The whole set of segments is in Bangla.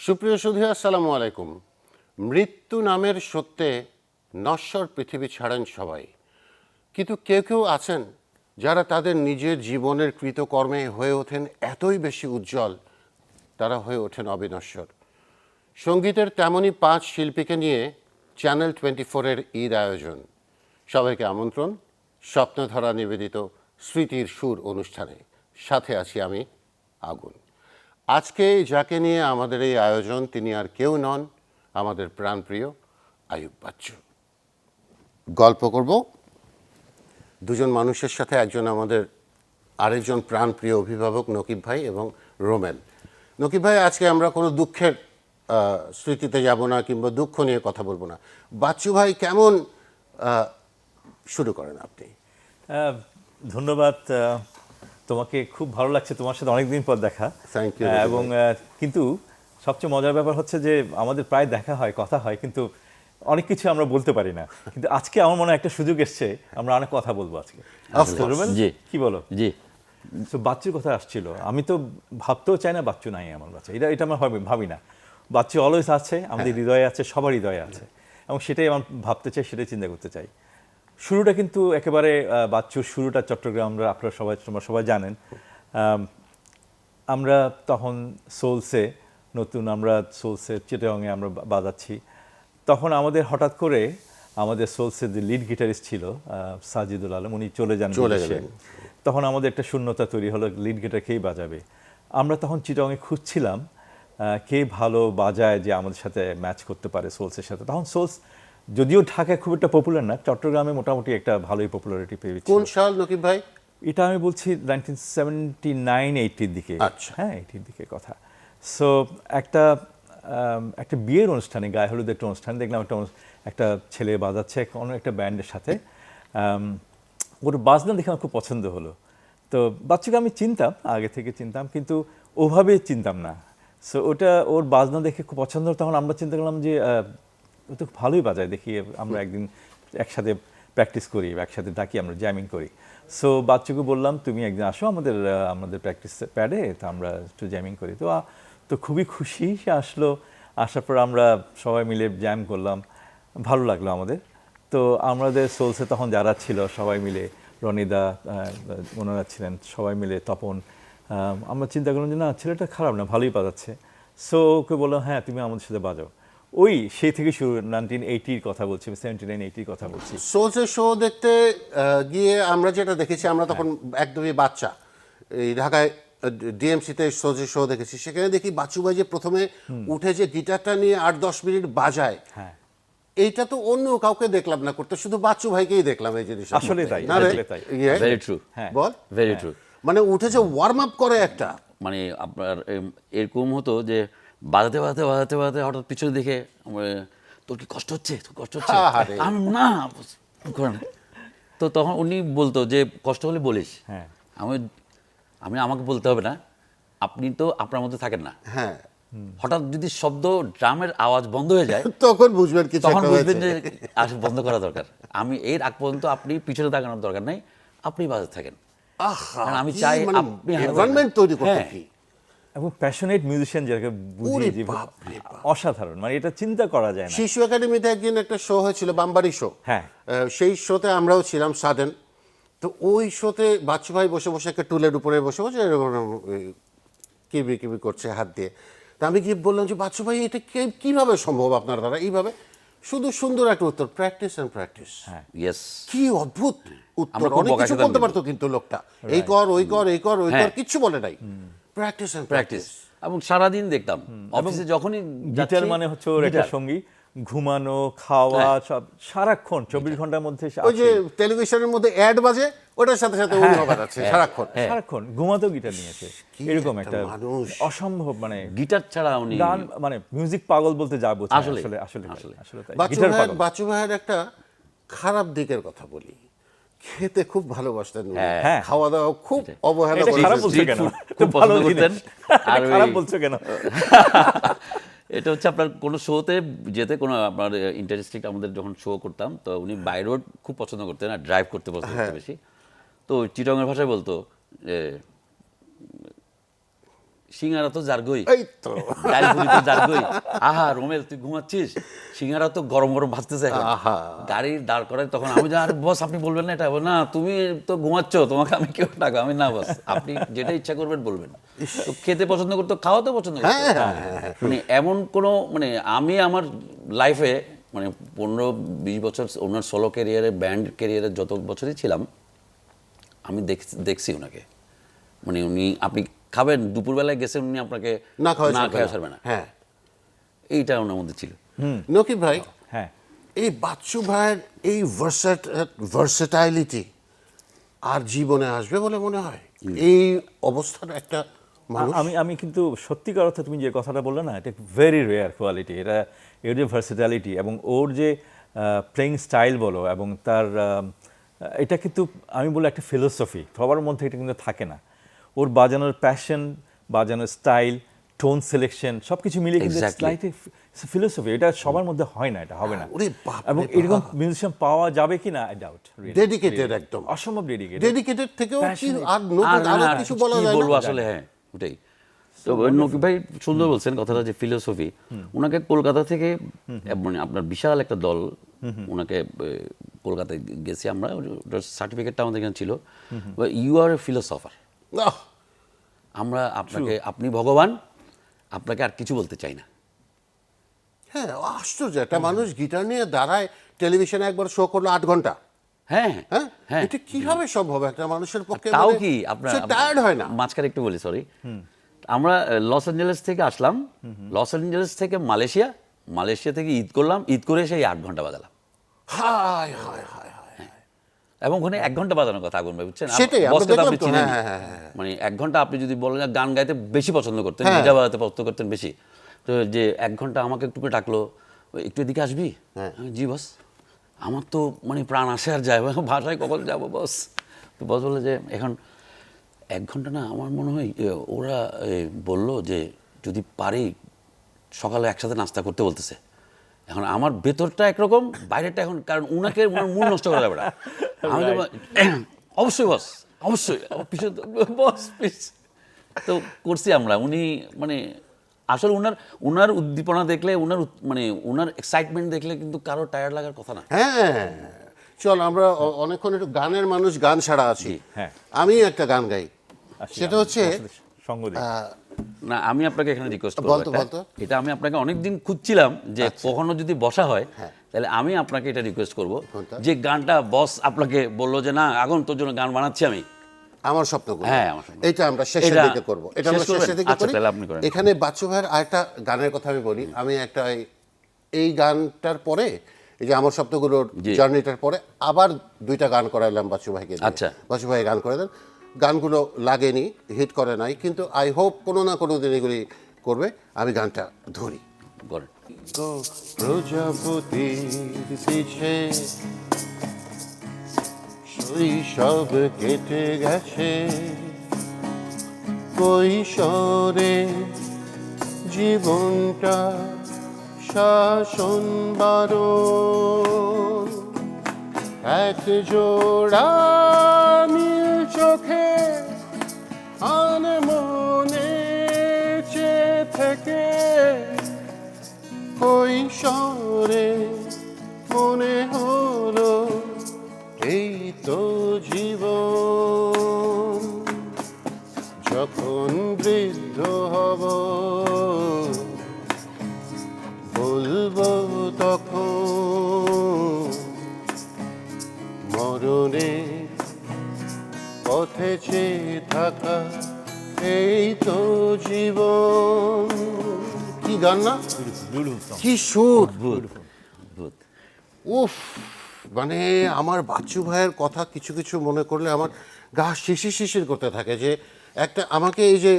সুপ্রিয় সুধী, আসসালামু আলাইকুম। মৃত্যু নামের সত্যে নশ্বর পৃথিবী ছাড়েন সবাই, কিন্তু কেউ কেউ আছেন যারা তাদের নিজের জীবনের কৃতকর্মে হয়ে ওঠেন এতই বেশি উজ্জ্বল, তারা হয়ে ওঠেন অবিনশ্বর। সঙ্গীতের তেমনই 5 শিল্পীকে নিয়ে চ্যানেল 24-এর ঈদ আয়োজন। সবাইকে আমন্ত্রণ স্বপ্নধারা নিবেদিত স্মৃতির সুর অনুষ্ঠানে। সাথে আছি আমি, আগুন। আজকে যাকে নিয়ে আমাদের এই আয়োজন, তিনি আর কেউ নন, আমাদের প্রাণপ্রিয় আইয়ুব বাচ্চু। গল্প করব দুজন মানুষের সাথে, একজন আমাদের আরেকজন প্রাণপ্রিয় অভিভাবক নকিব ভাই এবং রোমেন। নকিব ভাই, আজকে আমরা কোনো দুঃখের স্মৃতিতে যাব না কিংবা দুঃখ নিয়ে কথা বলবো না। বাচ্চু ভাই, কেমন শুরু করেন আপনি? ধন্যবাদ। তোমাকে খুব ভালো লাগছে, তোমার সাথে অনেকদিন পর দেখা। Thank you. এবং কিন্তু সবচেয়ে মজার ব্যাপার হচ্ছে যে আমাদের প্রায় দেখা হয়, কথা হয়, কিন্তু অনেক কিছু আমরা বলতে পারি না। কিন্তু আজকে আমার মনে হয় একটা সুযোগ এসছে, আমরা অনেক কথা বলবো আজকে। জি, কি বলো? জি, তো বাচ্চুর কথা আসছিল, আমি তো ভাবতেও চাই না বাচ্চু নাই আমার বাচ্চা, এটা আমরা ভাবি না। বাচ্চু অলওয়েজ আছে, আমাদের হৃদয়ে আছে, সবার হৃদয়ে আছে, এবং সেটাই আমার ভাবতে চাই, সেটাই চিন্তা করতে চাই। শুরুটা কিন্তু একেবারে বাচ্চুর শুরুটা চট্টগ্রাম, আপনারা সবাই জানেন। আমরা তখন সোলসে নতুন, আমরা সোলসে চিটাগংয়ে আমরা বাজাচ্ছি। তখন আমাদের হঠাৎ করে আমাদের সোলসের যে লিড গিটারিস্ট ছিল সাজিদুল আলম, উনি চলে যান। তখন আমাদের একটা শূন্যতা তৈরি হলো, লিড গিটার কেই বাজাবে। আমরা তখন চিটাগংয়ে খুঁজছিলাম কে ভালো বাজায় যে আমাদের সাথে ম্যাচ করতে পারে সোলসের সাথে। তখন সোলস যদিও ঢাকায় খুব একটা পপুলার না, চট্টগ্রামে মোটামুটি একটা ভালোই পপুলারিটি পেয়েছে। কোন সাল নকিব ভাই? এটা আমি বলছি 1979-80-র দিকে। আচ্ছা, হ্যাঁ, 80-র দিকের কথা। সো একটা বিয়ের অনুষ্ঠানে, গায়ে হলুদ একটা অনুষ্ঠানে দেখলাম একটা ছেলে বাজাচ্ছে অন্য একটা ব্যান্ডের সাথে। ওর বাজনা দেখে আমার খুব পছন্দ হলো। তো বাচ্চাকে আমি চিনতাম, আগে থেকে চিনতাম, কিন্তু ওভাবে চিনতাম না। সো ওটা ওর বাজনা দেখে খুব পছন্দ হলো। তখন আমরা চিন্তা করলাম যে ও তো ভালোই বাজায়, দেখি আমরা একদিন একসাথে প্র্যাকটিস করি, একসাথে ডাকি, আমরা জ্যামিং করি। সো বাচ্চাকে বললাম, তুমি একদিন আসো আমাদের প্র্যাকটিস প্যাডে, তো আমরা একটু জ্যামিং করি। তো খুবই খুশি, সে আসলো। আসার পর আমরা সবাই মিলে জ্যাম করলাম, ভালো লাগলো আমাদের। তো আমাদের সোলসে তখন যারা ছিল সবাই মিলে, রনিদা ওনারা ছিলেন, সবাই মিলে, তপন, আমরা চিন্তা করলাম যে না, ছেলেটা খারাপ না, ভালোই বাজাচ্ছে। সো ওকে বললাম, হ্যাঁ তুমি আমাদের সাথে বাজাও। সেই থেকে শুরু, 1980-র কথা বলছি, 79-80-র কথা বলছি। সোলসের শো দেখতে গিয়ে আমরা যেটা দেখেছি, আমরা তখন একদমই বাচ্চা, এই ঢাকায় ডিএমসিতে সোলসের শো দেখেছি। সেখানে দেখি বাচ্চু ভাই যে প্রথমে উঠে যে গিটারটা নিয়ে 8-10 মিনিট বাজায়, হ্যাঁ, এইটা তো অন্য কাউকে দেখলাম না করতে, শুধু বাচ্চু ভাইকেই দেখলাম এই জিনিস। আসলে তাই, ভেরি ট্রু, হ্যাঁ, বল, ভেরি ট্রু। মানে উঠে যে ওয়ার্ম আপ করে একটা, মানে আপনার এরকম হতো যে বাজাতে বাজাতে বাজাতে বাজাতে হঠাৎ পিছনে দেখে তোর কি কষ্ট হচ্ছে, তোর কষ্ট হচ্ছে? আমি না করেন। তো তখন উনি বলতো যে কষ্ট হলে বলিস। হ্যাঁ, আমি আমাকে বলতে হবে না, আপনি তো আপনার মধ্যে থাকেন না। হ্যাঁ, হঠাৎ যদি শব্দ, ড্রামের আওয়াজ বন্ধ হয়ে যায়, তখন বুঝবেন কিছু তখন একটা বুঝবেন হয়েছে। যে বন্ধ করা দরকার। আমি এর আগ পর্যন্ত আপনি পিছনে তাকানোর দরকার নাই, আপনি বাজাতে থাকেন। কারণ আমি চাই আপনি এনভায়রনমেন্ট তৈরি করতে। হ্যাঁ। কি এবং প্যাশনেট মিউজিশিয়ান যাকে বুঝি, যে অসাধারণ, মানে এটা চিন্তা করা যায় না। শিশু একাডেমিতে একদিন একটা শো হয়েছিল, বাম্বারি শো। হ্যাঁ, সেই শোতে আমরাও ছিলাম, সাডেন। তো ওই শোতে বাচ্চু ভাই বসে বসে একটা টুলের উপরে বসে বসে এরকম কিবি কিবি করছে হাত দিয়ে। তা আমি গিয়ে বললাম যে বাচ্চু ভাই, এটা কিভাবে সম্ভব আপনার দ্বারা? এইভাবে শুধু সুন্দর একটা উত্তর, প্র্যাকটিস অ্যান্ড প্র্যাকটিস। ইয়েস, কি অদ্ভুত উত্তর! আমরা খুব অনেক কিছু বকাঝকা বলতে পারতো কিন্তু লোকটা, এই কর ওই কর এই কর ওই কর, কিচ্ছু বলে নাই। Practice and practice. প্র্যাকটিস। এবং সারাদিন দেখতাম অফিসে যখনই গিটার মানে হচ্ছে ওর একটা সঙ্গী, ঘুমানো, খাওয়া, সব সারাক্ষণ 24 ঘন্টার মধ্যে সে ওই যে আছেই। টেলিভিশনের মধ্যে অ্যাড বাজে, ওটার সাথে সাথে উনি বাজাচ্ছে সারাক্ষণ। সারাক্ষণ ঘুমাতেও গিটার নিয়েছে, এরকম একটা মানুষ। অসম্ভব, মানে গিটার ছাড়া উনি গান, মানে মিউজিক পাগল বলতে যা বোঝায়, আসলে, আসলে আসলে আসলে। আসলে তাই। গিটার পাগল। বাচ্চু ভাইয়ের একটা খারাপ দিকের কথা বলি, খেতে খুব ভালোবাসতেন উনি। হ্যাঁ। খাওয়া দাওয়া খুব অবহেলা এটা খারাপ করেছেন। বলছো কেন? খুব ভালো পছন্দ করতেন। আর জিনিস। খারাপ বলছো কেন? এটা হচ্ছে আপনার কোনো শোতে যেতে, কোনো আপনার ইন্টারেস্টিং আমাদের যখন শো করতাম, তো উনি বাই রোড খুব পছন্দ করতেন আর ড্রাইভ করতে পছন্দ করতেন বেশি। তো চিটাগংয়ের ভাষায় বলতো যে সিঙ্গারা তো জারগই, এই তো ডাল পুরি তো জারগই। আহা রোমেল তুই ঘুমাচ্ছিস, সিঙ্গারা তো গরম গরম ভাজতেছে এখন। গাড়ি দাঁড় করে তখন আমি যে, আরে বস আপনি বলবেন না এটা, না তুমি তো ঘুমাচ্ছ, তোমাকে আমি কেউ টাকা, আমি না বস আপনি যেটা ইচ্ছা করবেন বলবেন। তো খেতে পছন্দ করতো, খাওয়াতে পছন্দ করতো। মানে এমন কোনো মানে আমি আমার লাইফে মানে 15-20 বছর ওনার সোলো ক্যারিয়ারে, ব্যান্ড ক্যারিয়ারে যত বছরই ছিলাম, আমি দেখছি ওনাকে, মানে উনি আপনি খাবেন, দুপুরবেলায় গেছেন উনি আপনাকে না খেয়ে ছাড়বে না। হ্যাঁ, এইটা ওনার মধ্যে ছিল। নকিব ভাই, হ্যাঁ, এই বাচ্চু ভাইয়ের এই ভার্সেটাইলিটি আর জীবনে আসবে বলে মনে হয়? এই অবস্থার একটা মানুষ, আমি কিন্তু সত্যিকার অর্থে তুমি যে কথাটা বললে না, এটা ভেরি রেয়ার কোয়ালিটি। এর যে ভার্সিটালিটি এবং ওর যে প্লেইং স্টাইল বলো, এবং তার এটা কিন্তু আমি বলি একটা ফিলোসফি, সবার মধ্যে এটা কিন্তু থাকে না। ওর বাজানোর প্যাশন, বাজানোর স্টাইল, টোন সিলেকশন সব কিছু মিলিয়ে কিন্তু ফিলোসফি, এটা সবার মধ্যে হয় না, এটা হবে না। ওরে বাপ রে এবং বাপ। এরকম মিউজিশিয়ান পাওয়া যাবে কি না, আই ডাউট। ডেডিকেটেড একদম, অসম্ভব ডেডিকেটেড। ডেডিকেটেড থেকেও কি Passionate। আর নতুন আরো কিছু বলা যায় বলবো না? আসলে, হ্যাঁ ওটাই। তো নকিব ভাই সুন্দর বলছেন কথাটা, যে ফিলোসফি। ওনাকে কলকাতা থেকে মানে আপনার বিশাল একটা দল, ওনাকে কলকাতায় গেছি আমরা, ওটার সার্টিফিকেটটা আমাদের এখানে ছিল, ইউ আর এ ফিলোসফার। আহ, আমরা আপনাকে, আপনি ভগবান, আপনাকে আর কিছু বলতে চাই না। হ্যাঁ, আশ্চর্য, একটা মানুষ গিটার নিয়ে দাঁড়ায়, টেলিভিশনে একবার শো করলো 8 ঘন্টা। হ্যাঁ হ্যাঁ, হ্যাঁ, এটা কিভাবে সম্ভব একটা মানুষের পক্ষে? তাও মানে কি আপনার সে টায়ার্ড হয় না? মাঝখানে একটু বলি, সরি। আমরা লস অ্যাঞ্জেলেস থেকে আসলাম, লস অ্যাঞ্জেলেস থেকে মালয়েশিয়া থেকে ঈদ করলাম, ঈদ করে সেই 8 ঘন্টা বাজালাম। হায় হায় হায় হায়। এবং ওখানে 1 ঘন্টা বাজানোর কথা, আগুন ভাই বুঝছেন, সেটাই, আমরা বসকে তো দেখলাম আপনি তো, চিনেন। হ্যাঁ, হ্যাঁ, হ্যাঁ। মানে 1 ঘন্টা আপনি যদি বলেন যে গান গাইতে বেশি পছন্দ করতেন, হ্যাঁ। গিটার বাজাতে পছন্দ করতেন বেশি, তো যে 1 ঘন্টা আমাকে একটু করে ডাকলো, একটু এদিকে আসবি? আমি, জি বস। আমার তো মানে প্রাণ আসে আর যায়, ভাষায় কখন যাবো বস। তো বস বললো যে এখন 1 ঘন্টা না, আমার মনে হয় ওরা বললো যে যদি পারি সকালে একসাথে নাস্তা করতে বলতেছে। এখন আমার ভেতরটা একরকম, বাইরেটা এখন, কারণ উনাকে ওনার মূল নষ্ট করা যাবে না। আমি তো অবশ্যই বস, অবশ্যই বস প্লিজ। তো করছি আমরা। উনি মানে আসলে উনার উদ্দীপনা দেখলে, মানে উনার এক্সাইটমেন্ট দেখলে কিন্তু কারো টায়ার্ড লাগার কথা না। হ্যাঁ, চল আমরা অনেকক্ষণ একটু গানের মানুষ, গান ছাড়া আছি। হ্যাঁ। আমি একটা গান গাই, সেটা হচ্ছে সঙ্গ দিই। না, আমি আপনাকে এখানে রিকোয়েস্ট বলতো, করব, বলতো। এটা আমি আপনাকে অনেকদিন খুঁজছিলাম যে কখনো যদি বসা হয়, তাহলে আমি আপনাকে এটা রিকোয়েস্ট করব, কোনটা? যে গানটা বস আপনাকে বললো যে না আগুন তোর জন্য গান বানাচ্ছি আমি। আমার স্বপ্নগুলো, হ্যাঁ, আমার স্বপ্ন। এটা আমরা শেষের এটা দিকে করব, এটা আমরা শেষ করবেন? শেষের দিকে আচ্ছা, করি। তাহলে আপনি করেন। এখানে বাচ্চু ভাইয়ের আরেকটা গানের কথা আমি বলি। আমি একটা এই গানটার পরে, এই যে আমার স্বপ্নগুলোর জি। জার্নিটার পরে আবার 2টা গান করাইলাম বাচ্চু ভাইকে দিয়ে। আচ্ছা। বাচ্চু ভাই গান করে দেন, গানগুলো লাগেনি, হিট করে নাই, কিন্তু আই হোপ কোনো না কোনো দিন এগুলি করবে। আমি গানটা ধরি। করেন। প্রজাপতির পিছে শৈশব কেটে গেছে, কৈশোরে জীবনটা শাসন বারণ, এক জোড়া নীল চোখে আনমনে চেয়ে থেকে কৈশোরে মনে হলো এই তো জীবন, যখন বৃদ্ধ হব বলবো তখন মরণে পথে চেয়ে থাকা এই তো জীবন। কি গান না, কি সুর, অদ্ভুত। উফ, মানে আমার বাচ্চু ভাইয়ের কথা কিছু কিছু মনে করলে আমার গা শিশির শিশির করতে থাকে। যে একটা আমাকে এই যে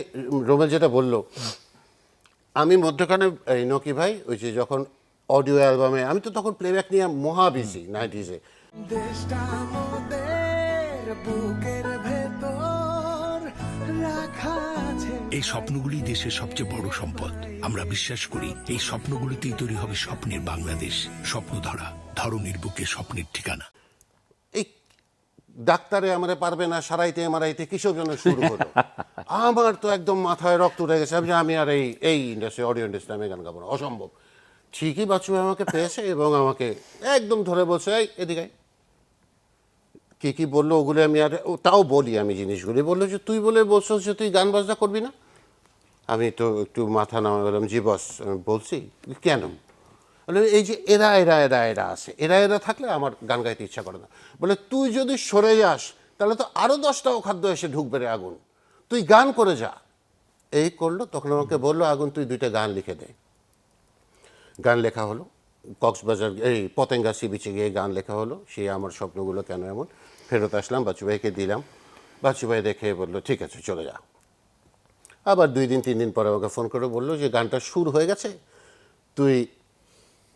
রোমেল যেটা বললো, আমি মধ্যখানে এই নকি ভাই ওই যে যখন অডিও অ্যালবামে, আমি তো তখন প্লেব্যাক নিয়ে মহা বিজি 90s-এ। দেশটা আমাদের বুকের ভেতর রাখা আছে। এই স্বপ্নগুলি দেশের সবচেয়ে বড় সম্পদ। আমরা বিশ্বাস করি এই স্বপ্নগুলিতেই তৈরি হবে স্বপ্নের বাংলাদেশ। স্বপ্ন ধরা, ধরনের বুকে স্বপ্নের ঠিকানা। এই ডাক্তারে আমারে পারবে না সারাইতে মারাইতে কিসব জন্য শুরু হলো। আমার তো একদম মাথায় রক্ত উঠে গেছে, আমি আর এই ইন্ডাস্ট্রি, অডিও ইন্ডাস্ট্রি আমি গান গাবো না, অসম্ভব। ঠিকই বাচ্চু ভাই আমাকে পেয়েছে এবং আমাকে একদম ধরে বলছে, এই এদিকে আয়। কি বললো ওগুলো আমি আর তাও বলি, আমি জিনিসগুলি বললো যে তুই বলে বলছো যে তুই গান বাজনা করবি না। আমি তো একটু মাথা নামা বললাম, জি বস আমি বলছি। কেন? বলে এই যে এরা এরা এরা এরা আছে, এরা এরা থাকলে আমার গান গাইতে ইচ্ছা করে না। বলে তুই যদি সরে যাস তাহলে তো আরও 10টা অখাদ্য এসে ঢুকবে রে আগুন, তুই গান করে যা। এই করলো। তখন আমাকে বললো, আগুন তুই 2টা গান লিখে দে। গান লেখা হলো, কক্সবাজার এই পতেঙ্গা সি বিচে গিয়ে গান লেখা হলো, সেই আমার স্বপ্নগুলো কেন এমন। ফেরত আসলাম, বাচ্চু ভাইকে দিলাম। বাচ্চু ভাই দেখে বললো ঠিক আছে চলে যা। আবার 2 দিন 3 দিন পরে আমাকে ফোন করে বললো যে গানটা সুর হয়ে গেছে, তুই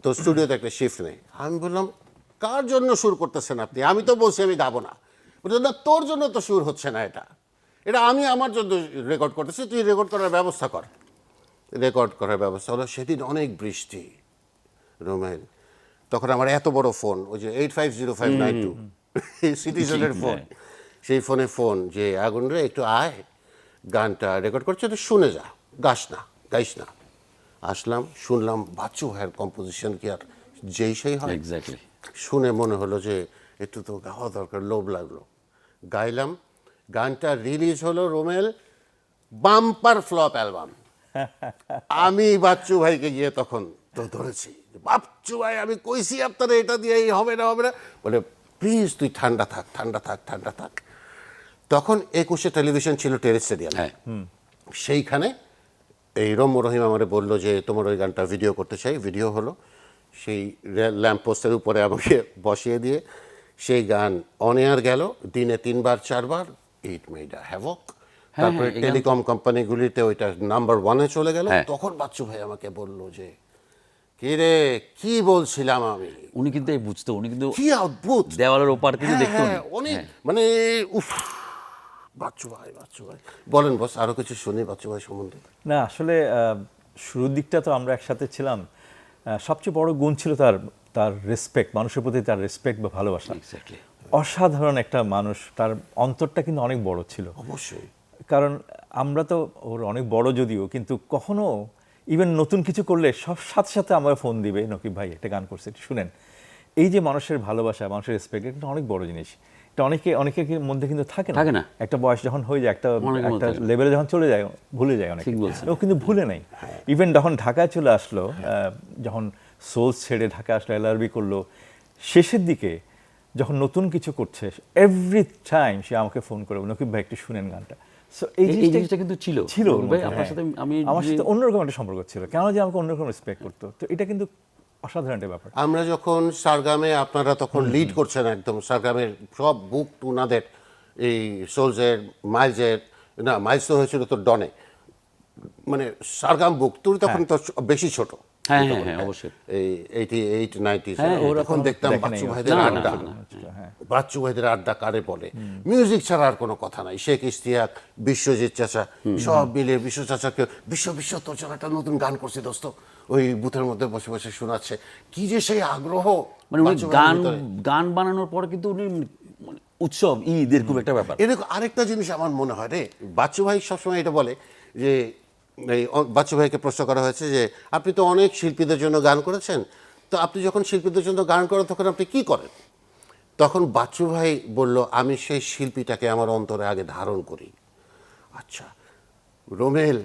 তোর স্টুডিওতে একটা শিফট নেই। আমি বললাম কার জন্য সুর করতেছেন আপনি? আমি তো বলছি আমি গাবো না। বলছে না তোর জন্য তো সুর হচ্ছে না, এটা এটা আমি আমার জন্য রেকর্ড করতেছি, তুই রেকর্ড করার ব্যবস্থা কর। রেকর্ড করার ব্যবস্থা হলো। সেদিন অনেক বৃষ্টি রোমেল। তখন আমার এত বড় ফোন, ওই যে 850592 সিটিজেনের ফোন, সেই ফোনে ফোন যে আগুন রে একটু আয়, গানটা রেকর্ড করছে, তো শুনে যা, গাইস না। আসলাম, শুনলাম, বাচ্চু ভাইয়ের কম্পোজিশন কি আর যেই সেই হয়? এক্স্যাক্টলি। শুনে মনে হলো যে একটু তো গাওয়া দরকার, লোভ লাগলো। গাইলাম, গানটা রিলিজ হলো রোমেল, বাম্পার ফ্লপ অ্যালবাম। আমি বাচ্চু ভাইকে গিয়ে তখন তো ধরেছি, বাচ্চু ভাই আমি কইছি আপনারা এটা দিয়ে হবে না হবে না। বলে প্লিজ তুই ঠান্ডা থাক। তখন 21-এ টেলিভিশন ছিল টেরেস স্টেডিয়াম, হ্যাঁ। সেইখানে এই রম্য রহিম আমারে বললো যে তোমার ওই গানটা ভিডিও করতে চাই। ভিডিও হলো, সেই ল্যাম্প পোস্টের উপরে আমাকে বসিয়ে দিয়ে সেই গান অন এয়ার গেল দিনে 3বার 4বার। It made a havoc. তারপরে এই গান টেলিকম কোম্পানিগুলিতে ওইটা নাম্বার 1-এ চলে গেল। হ্যাঁ। তখন বাচ্চু ভাই আমাকে বলল যে কি রে কি বলছিলাম আমি, উনি কিন্তু এই বুঝতো, উনি কিন্তু কি অদ্ভুত, দেওয়ালের ওপার কিন্তু হ্যাঁ, দেখতো হ্যাঁ, অনেক মানে উফ। বাচ্চু ভাই বলেন বস, আরো কিছু শুনি বাচ্চু ভাই সম্বন্ধে। না আসলে শুরুর দিকটা তো আমরা একসাথে ছিলাম। সবচেয়ে বড় গুণ ছিল তার রেসপেক্ট, মানুষের প্রতি তার রেসপেক্ট বা ভালোবাসা। এক্স্যাক্টলি। অসাধারণ একটা মানুষ, তার অন্তরটা কিন্তু অনেক বড় ছিল। অবশ্যই। কারণ আমরা তো ওর অনেক বড় যদিও, কিন্তু কখনো ইভেন নতুন কিছু করলে সব সাথে সাথে আমার ফোন দিবে, নকিব ভাই একটা গান করছে একটু শুনেন। এই যে মানুষের ভালোবাসা, মানুষের রেসপেক্ট, এটা অনেক বড় জিনিস। এটা অনেকের মধ্যে কিন্তু থাকে না। একটা বয়স যখন হয়ে যায়, একটা লেভেলে যখন চলে যায়, ভুলে যায় অনেক। ও কিন্তু ভুলে নাই। ইভেন যখন ঢাকায় চলে আসলো, যখন সোলস ছেড়ে ঢাকা আসলো, LRB করলো, শেষের দিকে যখন নতুন কিছু করছে, এভরি টাইম সে আমাকে ফোন করে, নকিব ভাই একটু শুনেন গানটা। সো এই জিনিসটা কিন্তু ছিল ওর ভাই মধ্যে, আপনার সাথে। আমার সাথে অন্যরকম একটা সম্পর্ক ছিল, কেন যে আমাকে অন্যরকম রেসপেক্ট করতো। তো এটা কিন্তু অসাধারণ একটা ব্যাপার। আমরা যখন সারগামে, আপনারা তখন লিড করছেন একদম, সারগামের সব বুক টুনাদের, এই সোলসের, মাইলস তো হয়েছিল তো ডনে, মানে সারগাম বুক তুই তখন তো বেশি ছোট। হ্যাঁ, অবশ্যই। এই 88, 90 ওরা তখন দেখতাম বাচ্চু ভাইদের আড্ডা, বাচ্চু ভাইদের আড্ডা কারে বলে, মিউজিক ছাড়া আর কোনো কথা নাই। শেখ ইশতিয়াক, বিশ্বজিৎ চাচা, সব মিলে বিশ্ব চাচাকে বিশ্ব তোর জন্য একটা নতুন গান করছি দোস্ত, ওই বুথের মধ্যে বসে বসে শোনাচ্ছে। কি যে সেই আগ্রহ, মানে উনি বাচ্চু ভাইয়ের ভিতরে। গান বানানোর পরে কিন্তু উনি মানে উৎসব, ঈদ, এরকম একটা ব্যাপার। এরকম আরেকটা জিনিস আমার মনে হয় রে, বাচ্চু ভাই সবসময় এটা বলে যে, এই বাচ্চু ভাইকে প্রশ্ন করা হয়েছে যে আপনি তো অনেক শিল্পীদের জন্য গান করেছেন, তো আপনি যখন শিল্পীদের জন্য গান করেন তখন আপনি কি করেন? তখন বাচ্চু ভাই বলল, আমি সেই শিল্পীটাকে আমার অন্তরে আগে ধারণ করি। আচ্ছা রোমেল,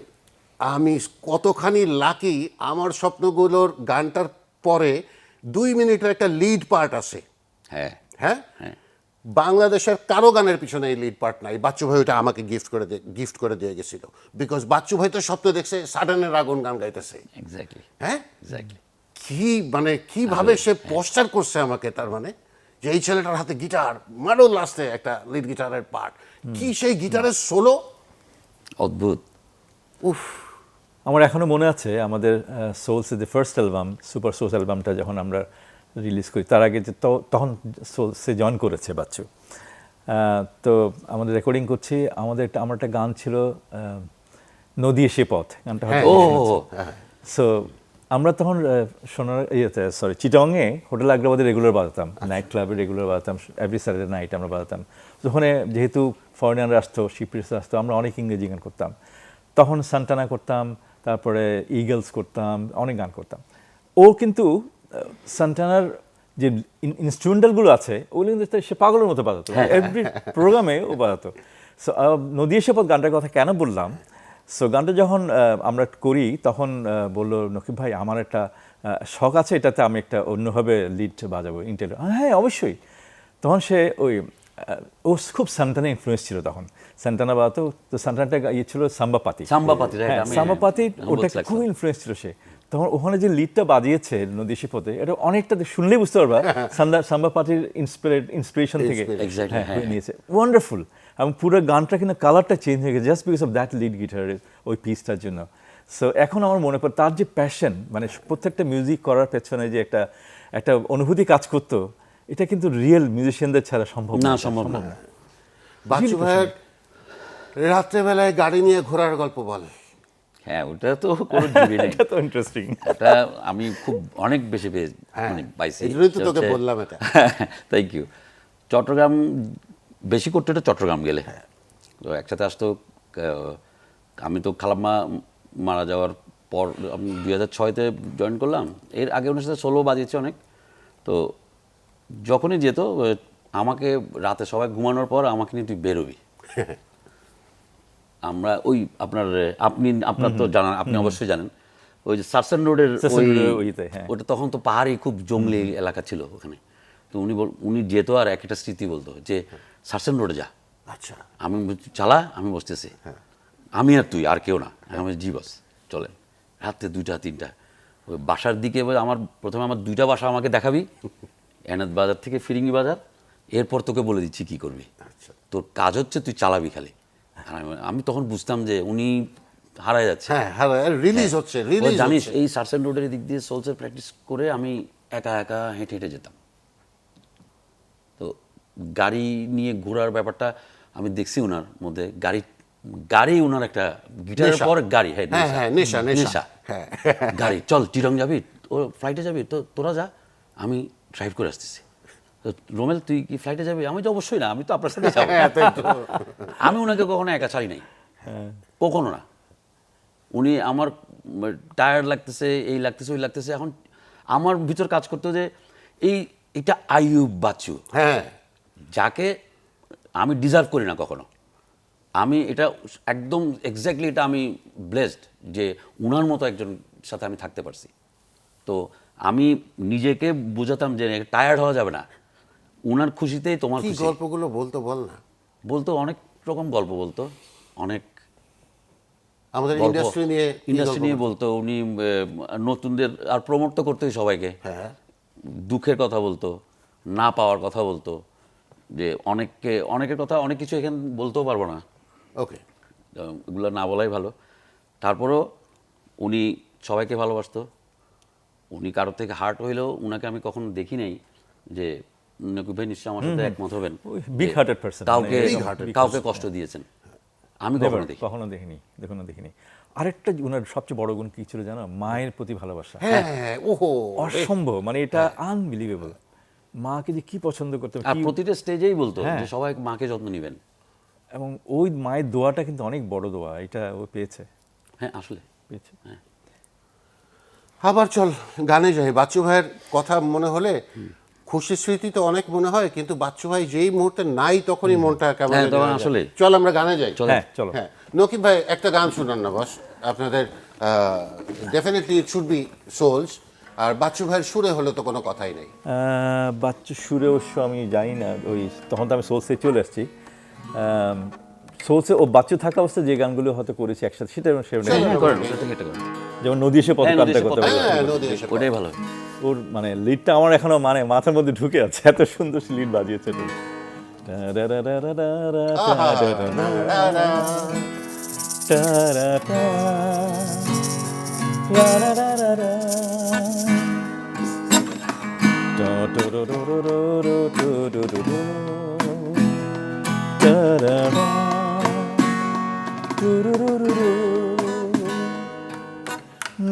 আমি কতখানি লাকি, আমার স্বপ্নগুলোর গানটার পরে 2 মিনিটের একটা লিড পার্ট আছে। হ্যাঁ, হ্যাঁ, বাংলাদেশের কারো গানের পিছনে এই লিড পার্ট নাই। বাচ্চু ভাই ওটা আমাকে গিফট করে দিয়ে গেছিল, বিকজ বাচ্চু ভাই তো স্বপ্ন দেখছে সাডেনের আগুন গান গাইতেছে। এক্স্যাক্টলি, হ্যাঁ, এক্স্যাক্টলি। কি মানে কিভাবে সে পোস্টার করছে আমাকে, তার মানে যে এই ছেলেটার হাতে গিটার, মারো লাস্টে একটা লিড গিটারের পার্ট, কি সেই গিটারের সোলো, অদ্ভুত। উফ। আমার এখনো মনে আছে আমাদের সোলসের যে ফার্স্ট অ্যালবাম, সুপার সোলস অ্যালবামটা যখন আমরা রিলিজ করি, তার আগে যে তখন সোলসে জয়েন করেছে বাচ্চু। তো আমাদের রেকর্ডিং করছি, আমার একটা গান ছিল নদী এসে পথ, গানটা ও সো আমরা তখন চিটাংয়ে হোটেল আগ্রাবাদে রেগুলার বাজাতাম, নাইট ক্লাবে রেগুলার বাজাতাম, এভরি স্যাটারডে নাইট আমরা বাজাতাম। ওখানে যেহেতু ফরেনাররা আসতো, শিপরিস আসতো, আমরা অনেক ইংরেজি গান করতাম। তখন সান্টানা করতাম, তারপরে ইগলস করতাম, অনেক গান করতাম। ও কিন্তু সান্টানার যে ইনস্ট্রুমেন্টালগুলো আছে ওগুলো কিন্তু সে পাগলের মতো বাজাতো, এভরি প্রোগ্রামে ও বাজাতো। সো নদী এসে পথ গানটার কথা কেন বললাম, সো গানটা যখন আমরা করি তখন বললো নকিব ভাই আমার একটা শখ আছে, এটাতে আমি একটা অন্যভাবে লিড বাজাবো ইন্টেল। হ্যাঁ অবশ্যই। তখন সে ওই ও খুব সান্টানা ইনফ্লুয়েন্স ছিল তখন, সান্টানা বাজাতো। তো সান্টানাটা ইয়ে ছিল সাম্বাপাতি, সাম্বাপাতি ওটা খুব ইনফ্লুয়েন্স ছিল সে। তখন ওখানে যে লিডটা বাজিয়েছে নদী শিপথে, এটা অনেকটা শুনলেই বুঝতে পারবা সাম্বাপাতির ইন্সপিরেশন থেকে নিয়েছে। ওয়ান্ডারফুল। এবং পুরো গানটা কিন্তু কালারটা চেঞ্জ হয়ে গেছে just because of that lead গিটারের ওই পিসটার জন্য। সো এখন আমার মনে পড়ে তার যে প্যাশন, মানে প্রত্যেকটা মিউজিক করার পেছনে যে একটা অনুভূতি কাজ করতো, এটা কিন্তু রিয়েল মিউজিশিয়ানদের ছাড়া সম্ভব না। বাচ্চু ভাইয়ের রাত্রেবেলায় গাড়ি নিয়ে ঘোরার গল্প বলে। হ্যাঁ, ওটা তো কোনো জুড়ি নেই। এটা তো ইন্টারেস্টিং। এটা আমি খুব অনেক বেশি পাইছি। এজন্যই তো তোকে বললাম এটা। Thank you. চট্টগ্রাম বেশি করতে এটা চট্টগ্রাম গেলে তো একসাথে আসতো। আমি তো খালাম্মা মারা যাওয়ার পর আমি 2006-তে জয়েন করলাম। এর আগে ওনার সাথে সোলো বাজিয়েছি অনেক। তো যখনই যেত আমাকে রাতে সবাই ঘুমানোর পর আমাকে নিয়ে তুই বেরোবি। আমরা ওই আপনার তো জানান, আপনি অবশ্যই জানেন ওই যে সার্সেন রোডের ওটা তখন তো পাহাড়ি খুব জঙ্গলি এলাকা ছিল ওখানে। তো উনি যেত আর একটা স্মৃতি বলতো যে সার্সেন রোডে যা, আচ্ছা আমি চালা, আমি বসতেছি, আমি আর তুই আর কেউ না। আমি জি বস চলেন। রাত্রে 2টা 3টা ওই বাসার দিকে প্রথমে আমার 2টা বাসা আমাকে দেখাবি, এনাদ বাজার থেকে ফিরিঙ্গি বাজার, এরপর তোকে বলে দিচ্ছি কি করবি। তোর কাজ হচ্ছে তুই চালাবি খালি। আর আমি তখন বুঝতাম যে উনি হারায় যাচ্ছে, রিলিজ হচ্ছে। জানিস এই সার্সেন রোডের দিক দিয়ে সোলসের প্র্যাকটিস করে আমি একা একা হেঁটে হেঁটে যেতাম। তো গাড়ি নিয়ে ঘোরার ব্যাপারটা আমি দেখছি ওনার মধ্যে। গাড়ি ওনার একটা গিটারের পর গাড়ি। হ্যাঁ নেশা। গাড়ি, চল চিটং যাবি, ও ফ্লাইটে যাবি, তো তোরা যা, আমি ড্রাইভ করে আসতেছি। তো রোমেল তুই কি ফ্লাইটে যাবি? আমি তো অবশ্যই না, আমি তো আপনার সাথে যাবো। আমি ওনাকে কখনো একা ছাড়ি নাই, কখনো না। উনি আমার টায়ার্ড লাগতেছে, এই লাগতেছে, ওই লাগতেছে, এখন আমার ভিতর কাজ করতো যে এটা আইয়ুব বাচ্চু, যাকে আমি ডিজার্ভ করি না কখনো। আমি এটা একদম এক্স্যাক্টলি এটা আমি ব্লেসড যে উনার মতো একজন সাথে আমি থাকতে পারছি। তো আমি নিজেকে বোঝাতাম যে টায়ার্ড হওয়া যাবে না, উনার খুশিতেই তোমার খুশি। গল্পগুলো বলতো বল না। বলতো অনেক রকম গল্প বলতো, অনেক আমাদের ইন্ডাস্ট্রি নিয়ে বলতো। উনি নতুনদের আর প্রমোট তো করতোই সবাইকে। দুঃখের কথা বলতো, না পাওয়ার কথা বলতো, যে অনেকের কথা অনেক কিছু এখানে বলতেও পারবো না, ওকে, এগুলো না বলাই ভালো। তারপরও উনি সবাইকে ভালোবাসতো। উনি কারোর থেকে হার্ট হইলেও উনাকে আমি কখনো দেখি নাই যে নকিব ভাই নিশ্চয় আমার সাথে একমত হবেন, বিগ হার্টেড পারসন, কাউকে কষ্ট দিয়েছেন আমি কখনো দেখিনি। আরেকটা উনার সবচেয়ে বড় গুণ কি ছিল জানো? মায়ের প্রতি ভালোবাসা। অসম্ভব, মানে এটা আনবিলিভেবল। মাকে যে কি পছন্দ করতেন, আর প্রতিটা স্টেজেই বলতো যে সবাই মাকে যত্ন নেবেন। এবং ওই মায়ের দোয়াটা কিন্তু অনেক বড় দোয়া, এটা ও পেয়েছে। হ্যাঁ আসলে পেয়েছে। আবার চল গানে যাই। বাচ্চু ভাইয়ের কথা মনে হলে খুশি স্মৃতি তো অনেক মনে হয়, কিন্তু বাচ্চু ভাই যেই মুহূর্তে নাই তখনই মনটা কেমন। আসলে চল আমরা গানে যাই। চলো। হ্যাঁ নকিব ভাই একটা গান শোনান না বস আপনাদের। Definitely it should be souls. আর বাচ্চু ভাইয়ের সুরে হলে তো কোনো কথাই নেই। বাচ্চু সুরে অবশ্য আমি জানি না, ওই তখন তো আমি সোলসে চলে আসছি। সোলসে ও বাচ্চু থাকা অবস্থায় যে গানগুলো হয়তো করেছি একসাথে, সেটা যেমন নদী এসে পথ কাটতে করতে ওটাই ভালো। ওর মানে লিডটা আমার এখনো মানে মাথার মধ্যে ঢুকে আছে, এত সুন্দর লিড বাজিয়েছে।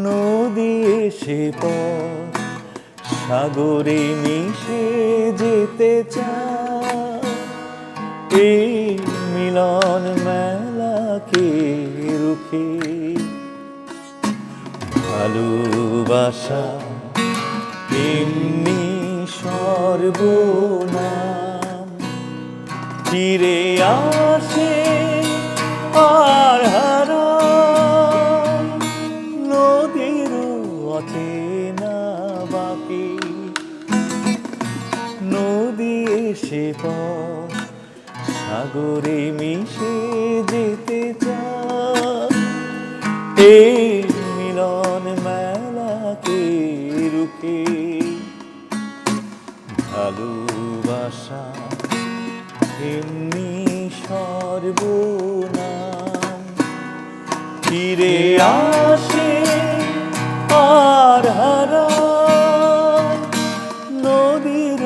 নদী নদী এসে পথ সাগরে মিশে যেতে চায়, এই মিলন মেলাকে রুখে ভালোবাসা এমনি সর্বনাম, ফিরে আসে আর হারায়, নদীর অচেনা বাকি, নদী এসে পথ সাগরে মিশে যেতে চায়, এই মিলন মেলাকে রুখে ভালোবাসা এমনি সর্বনাম, ফিরে আসে আর হারায়, নদীর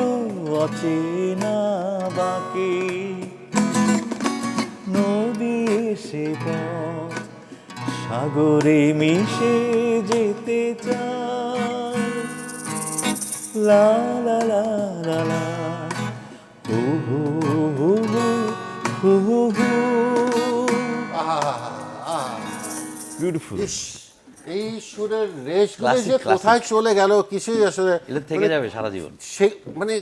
অচেনা বাকি, নদী এসে পথ সাগরে মিশে যেতে চায়, লা লা লা লা লা, হু হু হু হু হু হু। বিউটিফুল। এই সুরের রেশগুলো Classic, যে classic. কোথায় চলে গেল কিছুই আসলে এটা থেকে যাবে সারা জীবন। সে মানে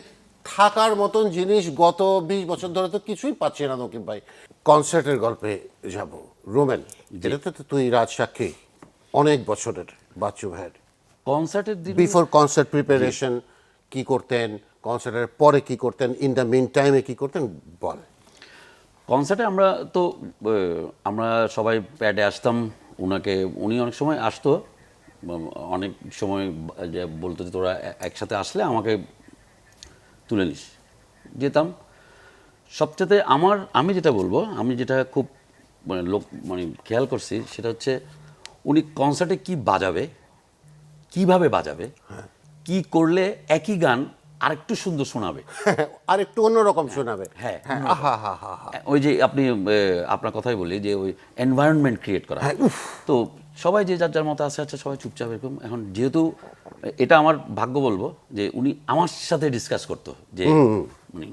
থাকার মতন জিনিস গত 20 বছর ধরে তো কিছুই পাচ্ছি না নকিব ভাই। কনসার্টের গল্পে যাব, রোমেন, এটাতে তো তুই রাজসাক্ষী অনেক বছরের বাচ্চু ভাইয়ের। কনসার্টের দিন বিফোর কনসার্ট প্রিপারেশন কি করতেন, কনসার্টের পরে কি করতেন, ইন দ্য মিন টাইমে কি করতেন বল। কনসার্টে আমরা তো আমরা সবাই প্যাডে আসতাম, উনি অনেক সময় আসতো, অনেক সময় যে বলতো যে তোরা একসাথে আসলে আমাকে তুলে নিস, যেতাম। সবচেয়ে আমি যেটা বলবো, আমি যেটা খুব মানে খেয়াল করছি সেটা হচ্ছে উনি কনসার্টে কি বাজাবে, কিভাবে বাজাবে, কি করলে একই গান আরেকটু সুন্দর শোনাবে, আর একটু অন্যরকম শোনাবে। হ্যাঁ, আহা হা হা হা। ওই যে আপনি আপনার কথাই বলি যে ওই এনভায়রনমেন্ট ক্রিয়েট করা। তো সবাই যে যার যার মতো আছে সবাই চুপচাপ এরকম। এখন যেহেতু এটা আমার ভাগ্য বলবো যে উনি আমার সাথে ডিসকাস করতো যে মানে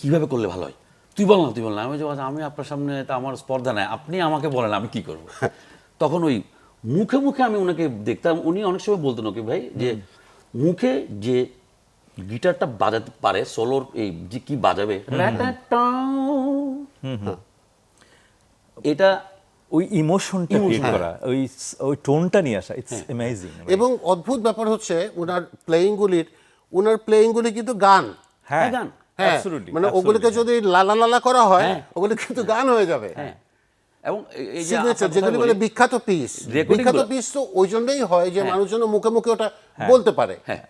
কীভাবে করলে ভালো হয়, তুই বল না। আমি আপনার সামনে তা আমার স্পর্ধা নাই, আপনি আমাকে বলেন আমি কি করব। তখন ওই মুখে মুখে আমি ওনাকে দেখতাম, উনি অনেক সময় বলতেন ওকে ভাই যে মুখে যে গিটারটা বাজাতে পারে, সোলোর এই যে কি বাজাবে, এটা ওই ইমোশনটা ক্রিয়েট করা, ওই টোনটা নিয়ে আসা, ইটস অ্যামেজিং। এবং অদ্ভুত ব্যাপার হচ্ছে ওনার প্লেয়িংগুলি কিন্তু গান। হ্যাঁ, গান। হ্যাঁ, absolutely, মানে ওগুলোকে যদি লালা লালা করা হয় ওগুলো কিন্তু গান হয়ে যাবে। হ্যাঁ, এবং এই যে সিগনেচার আপনার যেগুলি কথা বলে বলি, বিখ্যাত পিস, Recording বিখ্যাত গুলো। পিস তো ওই জন্যই হয় যে মানুষজন মুখে মুখে ওটা বলতে পারে। হ্যাঁ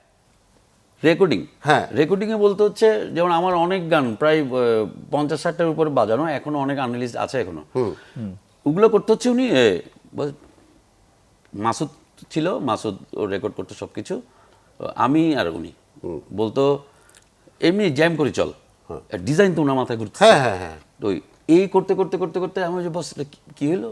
রেকর্ডিং, হ্যাঁ। রেকর্ডিংয়ে বলতে হচ্ছে যেমন আমার অনেক গান প্রায় 50-60টার উপরে বাজানো, এখনো অনেক আনরিলিজ আছে এখনো। ওগুলো করতে হচ্ছে উনি মাসুদ ছিল, মাসুদ ও রেকর্ড করতো সব কিছু, আমি আর উনি বলতো এমনি জ্যাম করে চল, ডিজাইন তো ওনার মাথায় ঘুরছে। হ্যাঁ। তো এই করতে করতে করতে করতে আমি যে বস এটা কি হলো,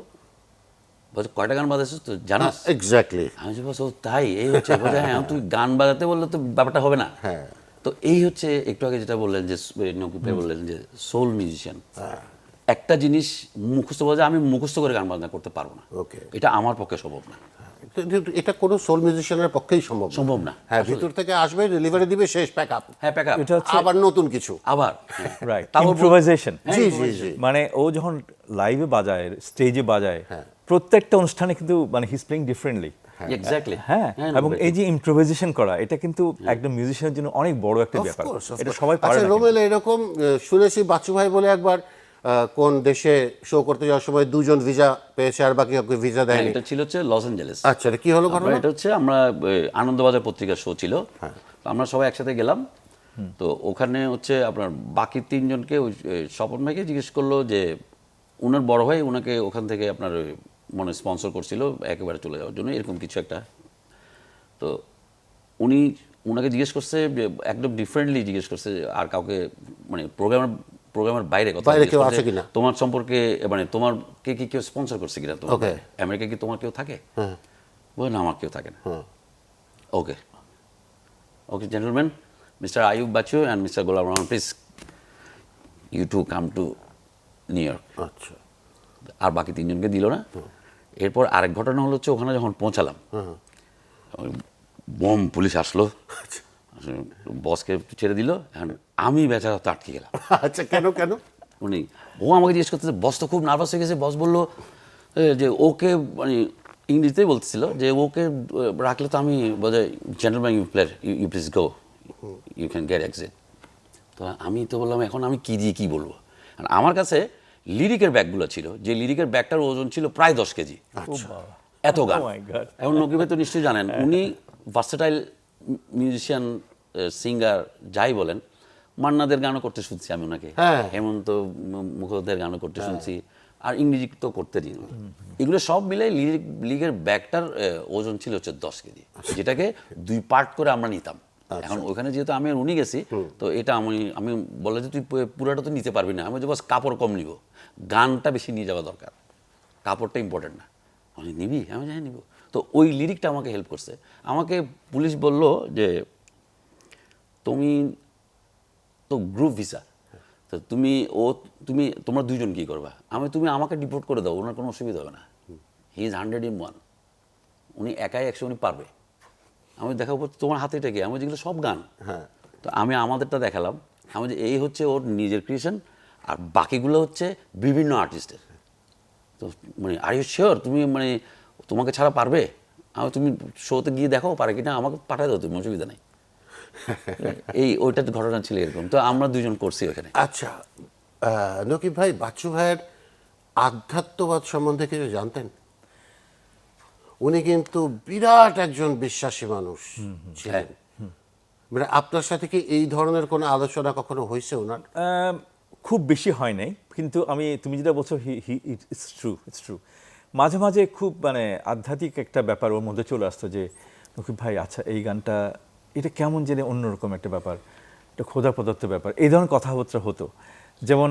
বলছে কয়টা গান বাজাচ্ছিস তো জানাস? এক্স্যাক্টলি। আমি যে বস ও তাই, এই হচ্ছে। বলছে হ্যাঁ, তুই গান বাজাতে বললে তো ব্যাপারটা হবে না। হ্যাঁ। তো এই হচ্ছে একটু আগে যেটা বললেন যে নকিব ভাই বললেন যে সোল মিউজিশিয়ান। একটা জিনিস মুখস্থ বলা যায়, আমি মুখস্থ করে গান বাজনা করতে পারবো না, Okay. এটা আমার পক্ষে সম্ভব না। এটা কোনো সোল মিউজিশিয়ানের পক্ষেই সম্ভব না। হ্যাঁ, ভিতর থেকে আসবে, ডেলিভারি দিবে, শেষ, প্যাক আপ, হ্যাঁ, প্যাক আপ, এটা হচ্ছে আবার নতুন কিছু। আবার রাইট, তাও ইম্প্রোভাইজেশন। জি জি জি। মানে ও যখন লাইভে বাজায়, স্টেজে বাজায়, প্রত্যেকটা অনুষ্ঠানে কিন্তু মানে he is playing differently. Exactly. হ্যাঁ, এবং এই যে ইম্প্রোভাইজেশন করা, এটা কিন্তু একদম মিউজিশিয়ানের জন্য অনেক বড় একটা Of ব্যাপার। course, of এটা course. সবাই পারে আচ্ছা না। রোমেল, এরকম শুনেছি বাচ্চু ভাই বলে একবার কোন দেশে শো করতে যাওয়ার সময় দুজন ভিসা পেয়েছে আর বাকি কাউকে ভিসা দেয়নি। এটা ছিল হচ্ছে লস অ্যাঞ্জেলেস। আচ্ছা, এটা কি হলো ঘটনা? এটা হচ্ছে আমরা আনন্দবাজার পত্রিকার শো ছিল, তো আমরা সবাই একসাথে গেলাম। তো ওখানে হচ্ছে আপনার বাকি 3 জনকে ওই স্বপন ভাইকে জিজ্ঞেস করলো যে ওনার বড় ভাই ওনাকে ওখান থেকে আপনার মনে স্পন্সর করছিল একেবারে চলে যাওয়ার জন্য, এরকম কিছু একটা। তো উনি ওনাকে জিজ্ঞেস করছে যে একদম ডিফারেন্টলি জিজ্ঞেস করছে, আর কাউকে মানে প্রোগ্রামের বাইরে কথা বাইরে জিজ্ঞেস কেউ করছে, আছে কিনা? তোমার সম্পর্কে মানে তোমার কে কি কেউ স্পন্সর করছে কিনা, তোমার Okay. আমেরিকা কি তোমার কেউ থাকে? বলেন আমার কেউ থাকে না। Okay okay gentleman, mister Ayub Bachchu and mister Golam Rahman, please you to come to New York. আচ্ছা, আর বাকি তিনজনকে দিল না। এরপর আরেক ঘটনা হলো হচ্ছে ওখানে যখন পৌঁছালাম, বোম পুলিশ আসলো, বসকে ছেড়ে দিল, এখন আমি বেচারা তো আটকে গেলাম। আচ্ছা, কেন কেন? ও আমাকে জিজ্ঞেস করতেছে, বস তো খুব নার্ভাস হয়ে গেছে। বস বললো যে ওকে, মানে ইংরেজিতেই বলতেছিল যে ওকে রাখলে তো আমি বোধহয় gentleman you please go, you can get exit. তো আমি তো বললাম এখন আমি কী দিয়ে কী বলবো। আর আমার কাছে লিরিকের ব্যাগগুলো ছিল, যে লিরিকের ব্যাগটার ওজন ছিল প্রায় 10 কেজি। এত গান। Oh my God. এখন নকিব ভাই তো নিশ্চয়ই জানেন, উনি ভার্সেটাইল মিউজিশিয়ান, সিঙ্গার, যাই বলেন। মান্নাদের গানও করতে শুনছি আমি ওনাকে, হেমন্ত মুখোপাধ্যায়ের গানও করতে শুনছি, আর ইংরেজি তো করতে দিন। এগুলো সব মিলে লিরিকের ব্যাগটার ওজন ছিল হচ্ছে 10 কেজি, যেটাকে 2 পার্ট করে আমরা নিতাম। এখন ওখানে যেহেতু আমি আর উনি গেছি, তো এটা আমি বলে যে তুই পুরাটা তো নিতে পারবি না। আমি যে বাস কাপড় কম নিব, গানটা বেশি নিয়ে যাওয়া দরকার, কাপড়টা ইম্পর্টেন্ট না। আমি নিবি? আমি জানি নিব। তো ওই লিরিকটা আমাকে হেল্প করছে। আমাকে পুলিশ বলল যে তুমি তো গ্রুপ ভিসা, তো তোমরা দুইজন কী করবা? তুমি আমাকে ডিপোর্ট করে দাও, ওনার কোনো অসুবিধা হবে না। হি ইজ 100 in 1, উনি একাই 100, উনি পারবে। আমি দেখাবো তোমার হাতে এটা কি? আমি যেগুলো সব গান। তো আমি আমাদেরটা দেখালাম, আমি যে এই হচ্ছে ওর নিজের ক্রিয়েশন, আর বাকিগুলো হচ্ছে বিভিন্ন আর্টিস্টের। তো মানে আর ইউ শিওর তুমি মানে তোমাকে ছাড়া পারবে? তুমি শোতে গিয়ে দেখো পারে কিনা, আমাকে পাঠাই দাও, তুমি অসুবিধা নেই। ওইটার ঘটনা ছিল এরকম। তো আমরা দুজন করছি ওখানে। আচ্ছা, নকিব ভাই, বাচ্চু ভাইয়ের আধ্যাত্মবাদ সম্বন্ধে কিছু জানতেন? উনি কিন্তু বিরাট একজন বিশ্বাসী মানুষ ছিলেন। মানে আপনার সাথে কি এই ধরনের কোনো আলোচনা কখনো হয়েছে ওনার? খুব বেশি হয় নাই, কিন্তু তুমি যেটা বলছো ইটস ট্রু। মাঝে মাঝে খুব মানে আধ্যাত্মিক একটা ব্যাপার ওর মধ্যে চলে আসতো, যে নকিব ভাই আচ্ছা এই গানটা এটা কেমন জেনে অন্যরকম একটা ব্যাপার, একটা খোদা প্রদত্ত ব্যাপার, এই ধরনের কথাবার্তা হতো। যেমন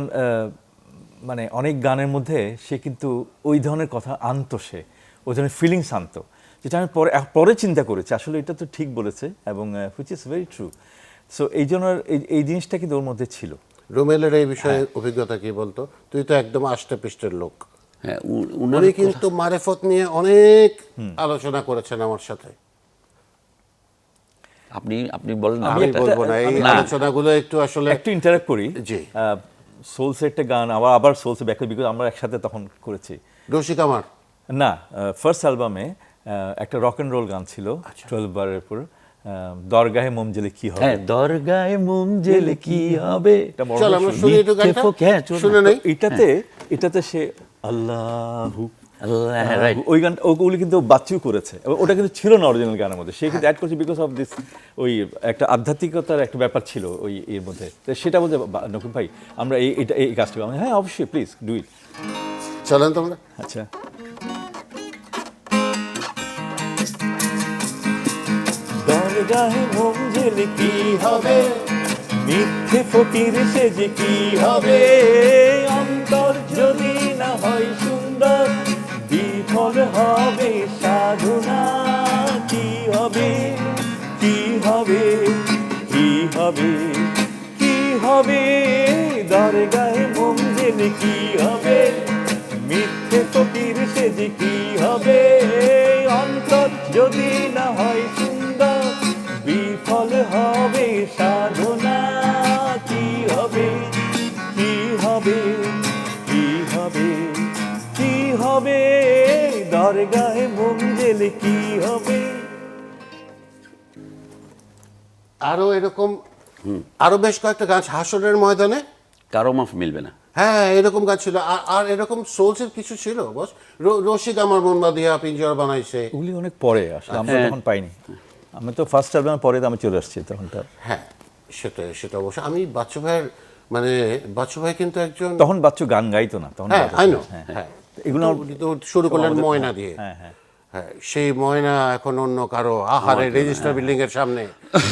মানে অনেক গানের মধ্যে সে কিন্তু ওই ধরনের কথা আনতো, সে ওই ধরনের ফিলিংস আনতো, যেটা আমি পরে চিন্তা করেছি আসলে এটা তো ঠিক বলেছে, এবং which is very true. So এই জন্য এই জিনিসটা কিন্তু ওর মধ্যে ছিল। রুমেলের এই বিষয়ে অভিজ্ঞতা কি বলতো? তুই তো একদম আষ্টেপৃষ্টের লোক। হ্যাঁ, উনি কিন্তু মারেফত নিয়ে অনেক আলোচনা করেছেন আমার সাথে। আপনি বলেন। আমি বলবো না, এই আলোচনাগুলো একটু আসলে একটু ইন্টারাক্ট করি। জি, সোলসের একটা গান আবার সোলসে ব্যাক, বিকজ আমরা একসাথে তখন করেছি। রসিক আমার না, ফার্স্ট অ্যালবামে একটা রক অ্যান্ড রোল গান ছিল 12 বারের উপর, দরগাহে মোম জেলে কি হবে। হ্যাঁ, দরগাহে মোম জেলে কি হবে। চল আমরা শুনি একটু গানটা, শুনে নেই। এটাতে সে আল্লাহু রাইট, ওই গানটা ওগুলি কিন্তু বাচ্চু করেছে, ওটা কিন্তু ছিল না অরিজিনাল গানের মধ্যে, সে কিন্তু অ্যাড করেছে বিকজ অফ দিস, ওই একটা আধ্যাত্মিকতার একটা ব্যাপার ছিল ওই এর মধ্যে। তো সেটা বলতে নকুল ভাই আমরা এই কাজটা, হ্যাঁ অবশ্যই প্লিজ ডু ইট। চলেন তোমরা। আচ্ছা, দরগাহে মোম জেলে কি হবে, মিথ্যে ফকির সেজে কি হবে, অন্তর যদি না হয় সুন্দর, বিফল হবে সাধনা। কি হবে, কি হবে, কি হবে, কি হবে, দরগাহে মোম জেলে কি হবে, মিথ্যে ফকির সেজে কি হবে, অন্তর যদি না হয় সুন্দর, বিফল হবে সাধনা। কি হবে, কি হবে, কি হবে, কি হবে, দরগাহে মোম জেলে কি হবে। আরো এরকম আরো বেশ কয়েকটা গান, হাসরের ময়দানে কারো মাফ মিলবে না। হ্যাঁ, এরকম গান ছিল। আর এরকম সোলসের কিছু ছিল, বস রসিক আমার মন বাঁধিয়া পিঞ্জরা বানাইছে। ওগুলি অনেক পরে আসলে, আমরা তখন পাইনি। আমি তো ফার্স্ট অ্যালবামের পরে আমি চলে আসছি তখন। হ্যাঁ, সেটা অবশ্য। আমি বাচ্চু ভাইয়ের মানে বাচ্চু ভাই কিন্তু একজন, তখন বাচ্চু গান গাইতো না তখন। হ্যাঁ আই নো, হ্যাঁ এগুলো তো শুরু করলেন ময়না দিয়ে। হ্যাঁ হ্যাঁ, হ্যাঁ, সেই ময়না এখন অন্য কারো আহারে রেজিস্টার বিল্ডিং এর সামনে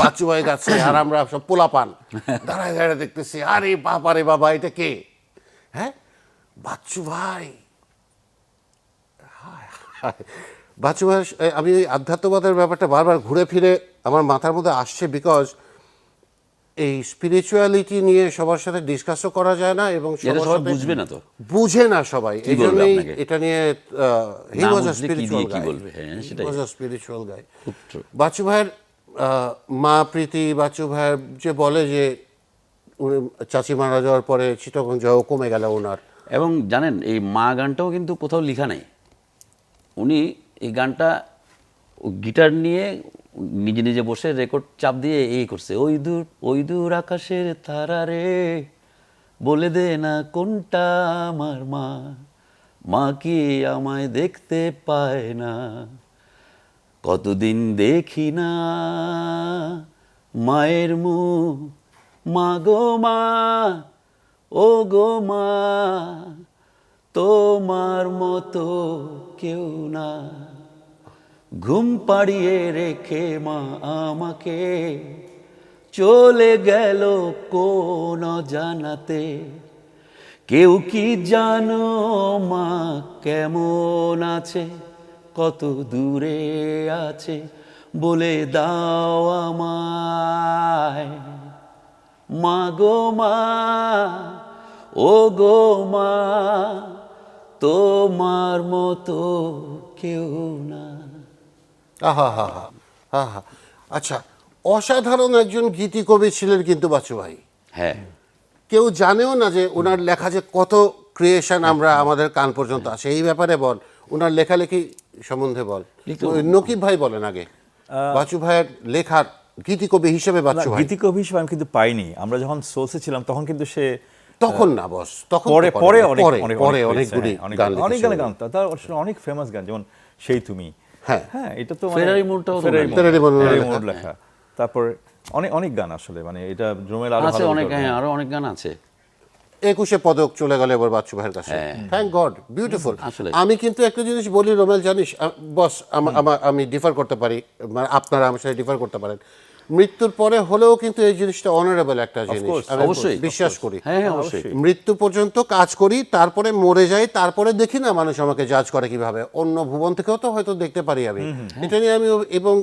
বাচ্চু ভাই গাছে, আর আমরা সব পোলাপান দাঁড়ায় দাঁড়ায় দেখতেছি, আরে বাবা রে বাবা, এটা কে? হ্যাঁ, বাচ্চু ভাই। বাচ্চু ভাই, আমি ওই আধ্যাত্মবাদের ব্যাপারটা বারবার ঘুরে ফিরে আমার মাথার মধ্যে আসছে, বিকজ এই স্পিরিচুয়ালিটি নিয়ে সবার সাথে ডিসকাসও করা যায় না এবং এটা সবার সবাই সাথে বুঝবে না তো। বুঝে না সবাই। কি এই বলবে জন্যই আপনাকে? এটা নিয়ে হি না ওয়াজ আ বুঝলে কি স্পিরিচুয়াল দিয়ে কি গাই। বলবে, হ্যাঁ, সেটাই। ওয়াজ আ স্পিরিচুয়াল গাই। খুব true। বাচ্চু ভাইয়ের মা প্রীতি, বাচ্চু ভাইয়ের যে বলে যে উনি চাচি মারা যাওয়ার পরে চিটাগং যাওয়া কমে গেল ওনার। এবং জানেন এই মা গানটাও কিন্তু কোথাও লেখা নেই। উনি এই গানটা গিটার নিয়ে নিজে নিজে বসে রেকর্ড চাপ দিয়ে এই করছে, ওই দূর আকাশের তারা রে, বলে দে না কোনটা আমার মা, মা কি আমায় দেখতে পায় না, কতদিন দেখি না মায়ের মুখ, মা গো মা, ও গো মা, তোমার মতো কেউ না, ঘুম পাড়িয়ে রেখে মা আমাকে চলে গেল কোন জানাতে, কেউ কি জানো মা কেমন আছে, কত দূরে আছে, বলে দাও আমায়, মা গো মা, ও গো মা, তোমার মতো কেউ না। আহা হা হা হা হা। আচ্ছা, অসাধারণ একজন গীতি কবি ছিলেন কিন্তু বাচ্চু ভাই। হ্যাঁ, কেউ জানেও না যে ওনার লেখা যে কত ক্রিয়েশন আমরা আমাদের কান পর্যন্ত আসে। এই ব্যাপারে বল, ওনার লেখালেখি সম্বন্ধে বল। ওই নকিব ভাই বলেন আগে, বাচ্চু ভাইয়ের লেখার গীতি কবি হিসেবে বাচ্চু ভাই। গীতিকবি হিসেবে আমি কিন্তু পাইনি। আমরা যখন সোলসে ছিলাম তখন কিন্তু সে তখন না বস, তখন পরে তো পরে পরে অনেক পরে হয়েছে, অনেকগুলি হ্যাঁ, গান অনেক লিখেছেন। গান তার আসলে অনেক ফেমাস গান, যেমন সেই তুমি। হ্যাঁ। হ্যাঁ, এটা তো ফেরারি মোড়টাও তো ফেরারি ফেরারি মোড় মোড় লেখা। তারপর অনেক অনেক গান আসলে, মানে এটা জমের আরো আছে ভালো অনেক, করবে। হ্যাঁ, আরো অনেক গান আছে। 21 পদক চলে গেল এবার বাচ্চু ভাইয়ের কাছে। Thank god, beautiful. আসলে। আমি কিন্তু একটা জিনিস বলি রোমেল, জানিস বস, আমি ডিফার করতে পারি, মানে আপনারা আমার সাথে ডিফার করতে পারেন। মৃত্যুর পরে হলেও কিন্তু এই জিনিসটা অনারেবল একটা জিনিস, course, আমি অবশ্যই, বিশ্বাস করি। হ্যাঁ হ্যাঁ, অবশ্যই। মৃত্যু পর্যন্ত কাজ করি, তারপরে মরে যাই, তারপরে দেখি না মানুষ আমাকে জাজ করে কিভাবে, অন্য ভুবন থেকেও তো হয়তো দেখতে পারি আমি। এটা নিয়ে আমি, এবং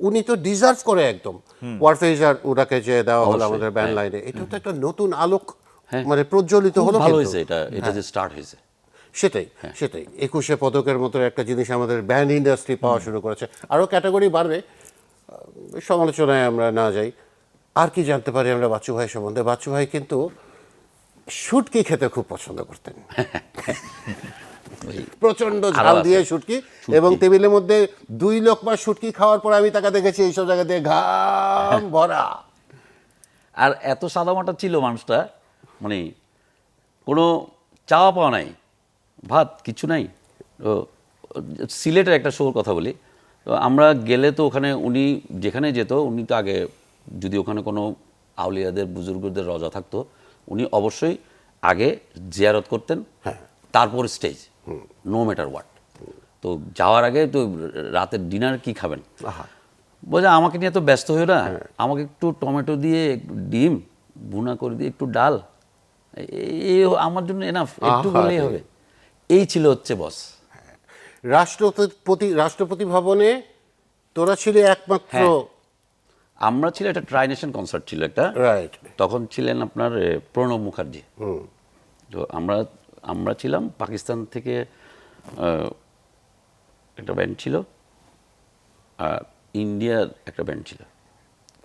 উনি তো ডিজার্ভ করে একদম। ওয়ারফেজার ওনাকে যে দেওয়া হলো অবশ্যই, আমাদের ব্যান্ড লাইনে, এটা তো একটা নতুন আলোক হ্যাঁ। মানে প্রজ্বলিত হলো ভালো কিন্তু। হয়েছে এটা যে স্টার্ট হয়েছে। সেটাই সেটাই 21 পদকের মতো একটা জিনিস আমাদের ব্যান্ড ইন্ডাস্ট্রি পাওয়া শুরু করেছে। আরও ক্যাটাগরি বাড়বে, সমালোচনায় আমরা না যাই। আর কি জানতে পারি আমরা বাচ্চু ভাই সম্বন্ধে? বাচ্চু ভাই কিন্তু শুটকি খেতে খুব পছন্দ করতেন, প্রচন্ড ঝাল আছে। দিয়ে শুটকি, এবং টেবিলের মধ্যে 2 লোকমা শুটকি খাওয়ার পর আমি তাকে দেখেছি এইসব জায়গা দিয়ে ঘাম ভরা। আর এত সাদামাটা ছিল মানুষটা, মানে কোনো চাওয়া পাওয়া নাই, ভাত কিছু নাই। তো সিলেটের একটা শোর কথা বলি, তো আমরা গেলে তো ওখানে উনি যেখানে যেত, উনি তো আগে যদি ওখানে কোনো আউলিয়াদের বুজুর্গদের রজা থাকতো, উনি অবশ্যই আগে জিয়ারত করতেন, তারপর স্টেজ, নো ম্যাটার হোয়াট। তো যাওয়ার আগে তো রাতের ডিনার কি খাবেন, বলছে আমাকে নিয়ে তো ব্যস্ত হয়ে না, আমাকে একটু টমেটো দিয়ে ডিম ভুনা করে দিয়ে একটু ডাল, এই আমার জন্য এনাফ, একটু বললেই হবে। এই ছিল হচ্ছে বস। রাষ্ট্রপতি ভবনে তোরা ছিলি একমাত্র। আমরা ছিল একটা ট্রাইনেশন কনসার্ট ছিল একটা, রাইট। তখন ছিলেন আপনার প্রণব মুখার্জি। তো আমরা ছিলাম পাকিস্তান থেকে একটা ব্যান্ড ছিল, আর ইন্ডিয়ার একটা ব্যান্ড ছিল।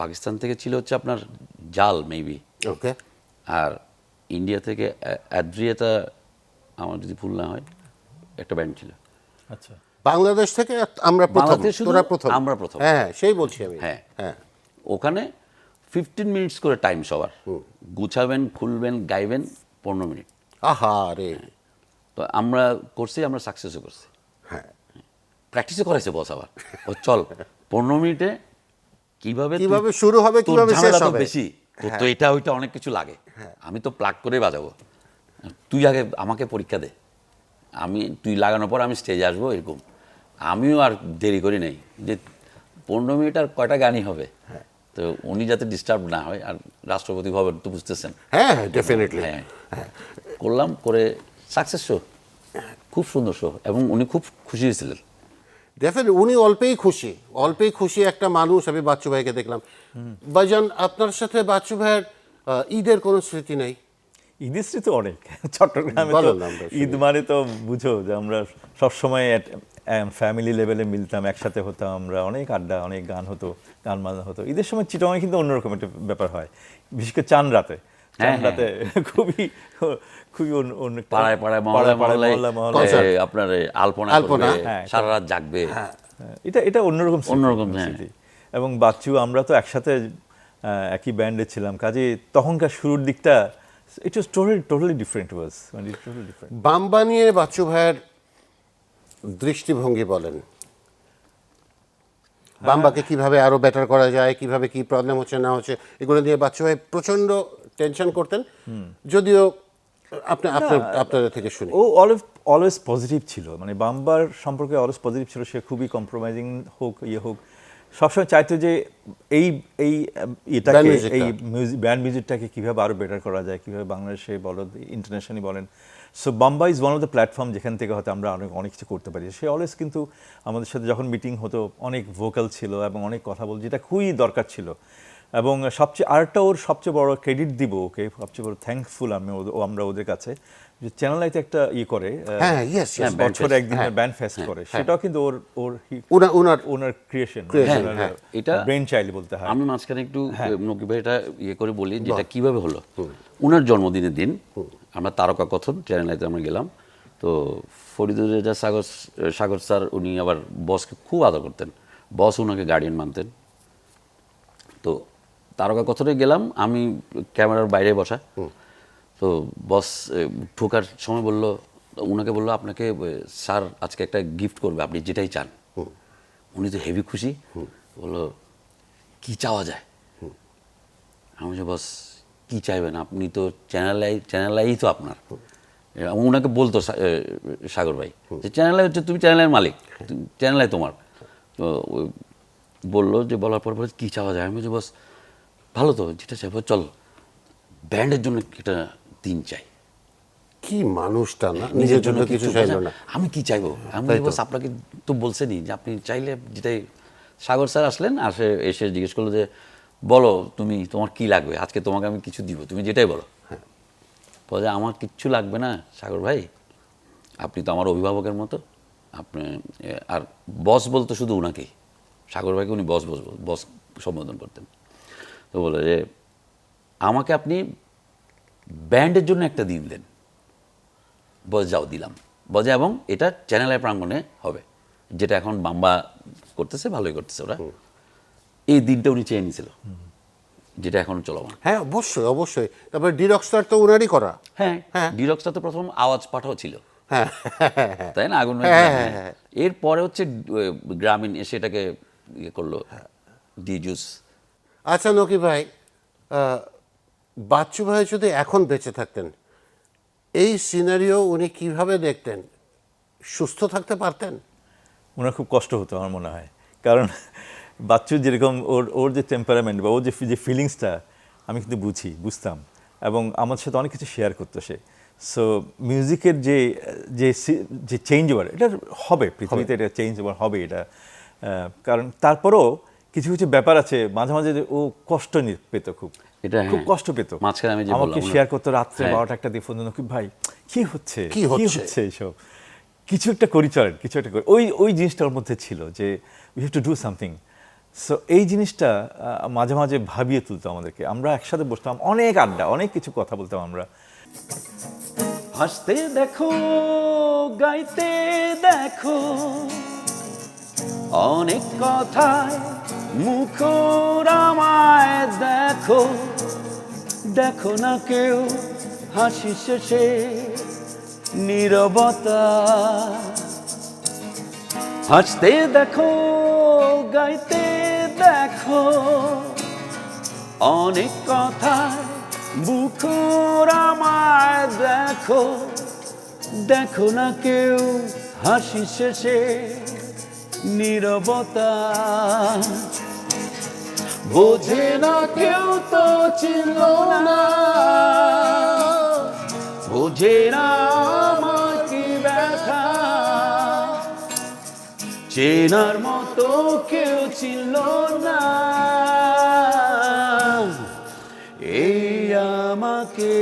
পাকিস্তান থেকে ছিল হচ্ছে আপনার জাল মেবি, ওকে। আর ইন্ডিয়া থেকে অ্যাড্রিয়েটা, আমার যদি ভুল না হয়, একটা ব্যান্ড ছিল। আচ্ছা, বাংলাদেশ থেকে আমরা প্রথম, বাংলাদেশ শুধু তোরা প্রথম, আমরা প্রথম। হ্যাঁ সেই বলছি আমি। হ্যাঁ হ্যাঁ, ওখানে 15 মিনিটস করে টাইম সবার, গুছাবেন, খুলবেন, গাইবেন 15 মিনিট। আহা রে। তো আমরা করছি, আমরা সাকসেসও করছি, হ্যাঁ, প্র্যাকটিসও করাইছে বস আবার। ও চল 15 মিনিটে কিভাবে কিভাবে শুরু হবে, তোর কিভাবে শেষ ঝামেলা তো হবে। বেশি, তোর তো এটা ওইটা অনেক কিছু লাগে, আমি তো প্লাগ করে বাজাবো, তুই আগে আমাকে পরীক্ষা দে, তুই লাগানোর পর আমি স্টেজে আসবো, এরকম। আমিও আর দেরি করি নাই, যে 15 মিনিট আর কয়টা গানই হবে, তো উনি যাতে ডিস্টার্ব না হয়। আর রাষ্ট্রপতি ভবন তো বুঝতেছেন, হ্যাঁ ডেফিনেটলি। হ্যাঁ, করলাম, করে সাকসেস শো, খুব সুন্দর শো, এবং উনি খুব খুশি হয়েছিলেন। ডেফিনেটলি উনি অল্পেই খুশি একটা মানুষ। আমি বাচ্চু ভাইকে দেখলাম। ভাইজান, আপনার সাথে বাচ্চু ভাইয়ের ঈদের কোনো স্মৃতি নেই? ঈদের স্মৃতি অনেক। চট্টগ্রামে তো বলো না, আমরা শুনি। ঈদ মানে তো বুঝো যে আমরা সবসময় ফ্যামিলি লেভেলে মিলতাম, একসাথে হতাম, আমরা অনেক আড্ডা, অনেক গান হতো, গান বাজনা হতো। ঈদের সময় চিটাগাংয়ে কিন্তু অন্যরকম একটা ব্যাপার হয়, বিশেষ করে চান রাতে খুবই খুবই অন্য একটা- পাড়ায় পাড়ায় মহল্লায় মহল্লায় আপনার আলপনা আলপনা, করবে, সারা রাত জাগবে। এটা অন্যরকম স্মৃতি, অন্যরকম, হ্যাঁ। স্মৃতি। এবং বাচ্চু আমরা তো একসাথে একই ব্যান্ডে ছিলাম, কাজে তখনকার শুরুর দিকটা ইট ওয়াজ টোটালি ডিফারেন্ট, মানে টোটালি ডিফারেন্ট। বাম্বা নিয়ে বাচ্চু ভাইয়ের দৃষ্টিভঙ্গি বলেন। বাম্বাকে কিভাবে আরো বেটার করা যায়, কিভাবে কি প্রবলেম হচ্ছে না হচ্ছে, এগুলো নিয়ে বাচ্চু ভাই প্রচন্ড টেনশন করতেন। যদিও আপনাদের থেকে শুনি ও অলওয়েজ পজিটিভ ছিল, মানে বাম্বার সম্পর্কে অলওয়েজ পজিটিভ ছিল। সে খুবই কম্প্রোমাইজিং হোক হোক, সবসময় চাইতো যে এই এটাকে, Band music-টা। এই ব্যান্ড মিউজিকটাকে কীভাবে আরও বেটার করা যায়, কীভাবে বাংলাদেশে বলো, ইন্টারন্যাশনালি বলেন। So Bamba is one of the platform যেখান থেকে হয়তো আমরা অনেক কিছু করতে পারি। সে অলওয়েজ কিন্তু আমাদের সাথে যখন মিটিং হতো অনেক ভোকাল ছিল এবং অনেক কথা বল, যেটা খুবই দরকার ছিল। এবং ওর সবচেয়ে বড় ক্রেডিট দিব ওকে, সবচেয়ে বড় থ্যাঙ্কফুল আমরা ওদের কাছে, যে চ্যানেল আইতে একটা করে হ্যাঁ, yes, yes, বছরে একদিনের ব্যান্ড ফেস্ট করে, সেটাও কিন্তু ওনার ক্রিয়েশন, হ্যাঁ, এটা ব্রেন চাইল্ড বলতে হয়। আমি মাঝখানে একটু নকিব ভাই এটা করে বলি, যেটা কিভাবে হলো। উনার জন্মদিনের দিন আমরা তারকা কথন চ্যানেলাইতে আমরা গেলাম। তো ফরিদুর রেজা সাগর স্যার, উনি আবার বসকে খুব আদর করতেন, বস ওনাকে গার্ডিয়ান মানতেন। তো তারকা কথনে গেলাম, আমি ক্যামেরার বাইরে বসা। তো বস ঢোকার সময় বলল, ওনাকে বললো আপনাকে স্যার আজকে একটা গিফট করবে, আপনি যেটাই চান। উনি তো হেভি খুশি, বললো কি চাওয়া যায়? আমি বলছি বস কি চাইবেন, আপনি তো চ্যানেলাই তো আপনার। ওনাকে বলতো সাগর ভাই যে চ্যানেলাই হচ্ছে, তুমি চ্যানেলের মালিক, চ্যানেলাই তোমার। তো বললো যে বলার পর কি চাওয়া যায়? আমি বলছি বস ভালো তো, যেটা চাইবো চল ব্যান্ডের জন্য একটা দিন চাই। কি মানুষটা না, নিজের জন্য কিছু চাইলো না। আমি কি চাইবো? আমি বস আপনাকে তো বলছেনই যে আপনি চাইলে যেটাই। সাগর স্যার আসলেন, এসে জিজ্ঞেস করলো যে বলো তোমার কি লাগবে, আজকে তোমাকে আমি কিছু দিব, তুমি যেটাই বলো। বলে আমার কিচ্ছু লাগবে না সাগর ভাই, আপনি তো আমার অভিভাবকের মতো। আপনি আর বস বলতো শুধু উনাকেই, সাগর ভাইকে উনি বস সম্বোধন করতেন। তো বলে যে আমাকে আপনি ব্যান্ডের জন্য একটা দিন দেন। বস যাও দিলাম, বজে, এবং এটা চ্যানেলের প্রাঙ্গণে হবে, যেটা এখন বাম্বা করতেছে, ভালোই করতেছে ওরা। এই দিনটা উনি চেয়ে নিয়েছিল, যেটা এখন চলমান। হ্যাঁ, অবশ্যই। তারপরে ডিরক্সটার তো ওনারই করা। হ্যাঁ, ডিরক্সটা তো প্রথম আওয়াজ পাঠাও ছিল, হ্যাঁ, তাই না? আগুন এরপরে হচ্ছে গ্রামীণ এসে এটাকে ইয়ে করলো, ডি জুস। আচ্ছা নকি ভাই, বাচ্চু ভাই যদি এখন বেঁচে থাকতেন, এই সিনারিও উনি কিভাবে দেখতেন? সুস্থ থাকতে পারতেন? ওনার খুব কষ্ট হতো আমার মনে হয়, কারণ বাচ্চু যেরকম ওর যে টেম্পারামেন্ট বা ওর যে ফিলিংসটা আমি কিন্তু বুঝতাম, এবং আমার সাথে অনেক কিছু শেয়ার করতো সে। সো মিউজিকের যে চেঞ্জ ওভার, এটা হবে পৃথিবীতে, এটা চেঞ্জ ওভার হবে এটা। কারণ তারপরও কিছু ব্যাপার আছে, মাঝে মাঝে ও কষ্ট পেত, খুব কষ্ট পেত। মাঝখানে আমি যে আমাকে শেয়ার করতো রাত্রে 12টা 1টা দিয়ে ফোন, কি ভাই কি হচ্ছে এইসব, কিছু একটা করি, ওই জিনিসটা ওর মধ্যে ছিল যে we have to do something. So এই জিনিসটা মাঝে মাঝে ভাবিয়ে তুলতো আমাদেরকে। আমরা একসাথে বসতাম, অনেক আড্ডা, অনেক কিছু কথা বলতাম আমরা। হাসতে দেখো, গাইতে দেখো, অনেক কথায় মুখর আমায় দেখো, দেখো না কেউ হাসি শেষে নীরবতা। হাসতে দেখো, গাইতে দেখো, অনেক কথায় মুখর আমায় দেখো, দেখো না কেউ হাসি শেষে নীরবতা। বোঝে না কেউ তো চিনল না, বোঝে না আমার কি ব্যথা, চেনার মতো কেউ ছিল না, এই আমাকে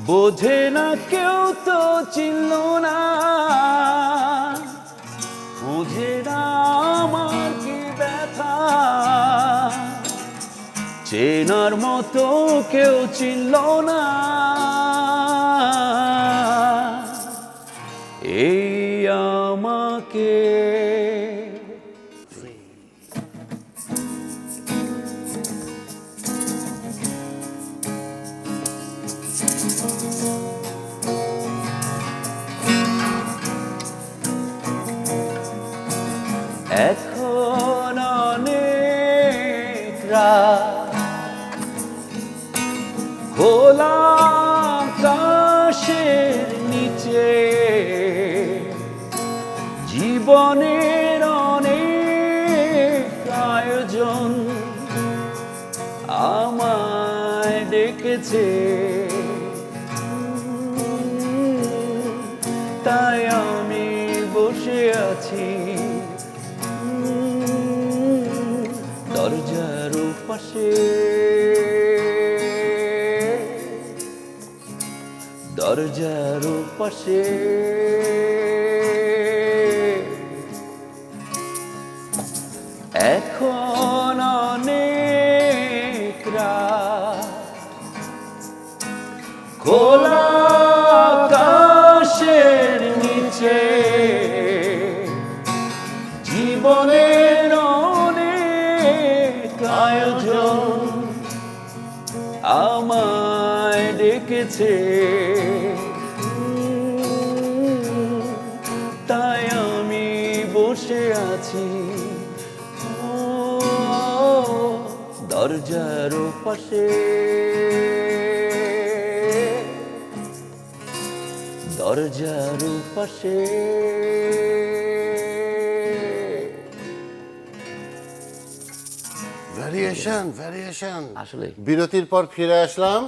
বোঝে না কেউ তো চিনল না, খোঁজে না আমার কি ব্যথা, চেনার মতো কেউ চিনল না, এই আমাকে। এখন অনেক রাত, খোলা আকাশের নিচে, জীবনের অনেক আয়োজন আমায় ডেকেছে, তাই আমি বসে আছি দরজার পাশে, দরজার পাশে। এখন অনেক রাত, খোলা আকাশের নিচে, জীবনের অনেক আয়োজন আমায় ডেকেছে, তাই আমি বসে আছি দরজার পাশে, দরজার পাশে। Variation variation. আসলে বিরতির পর ফিরে আসলাম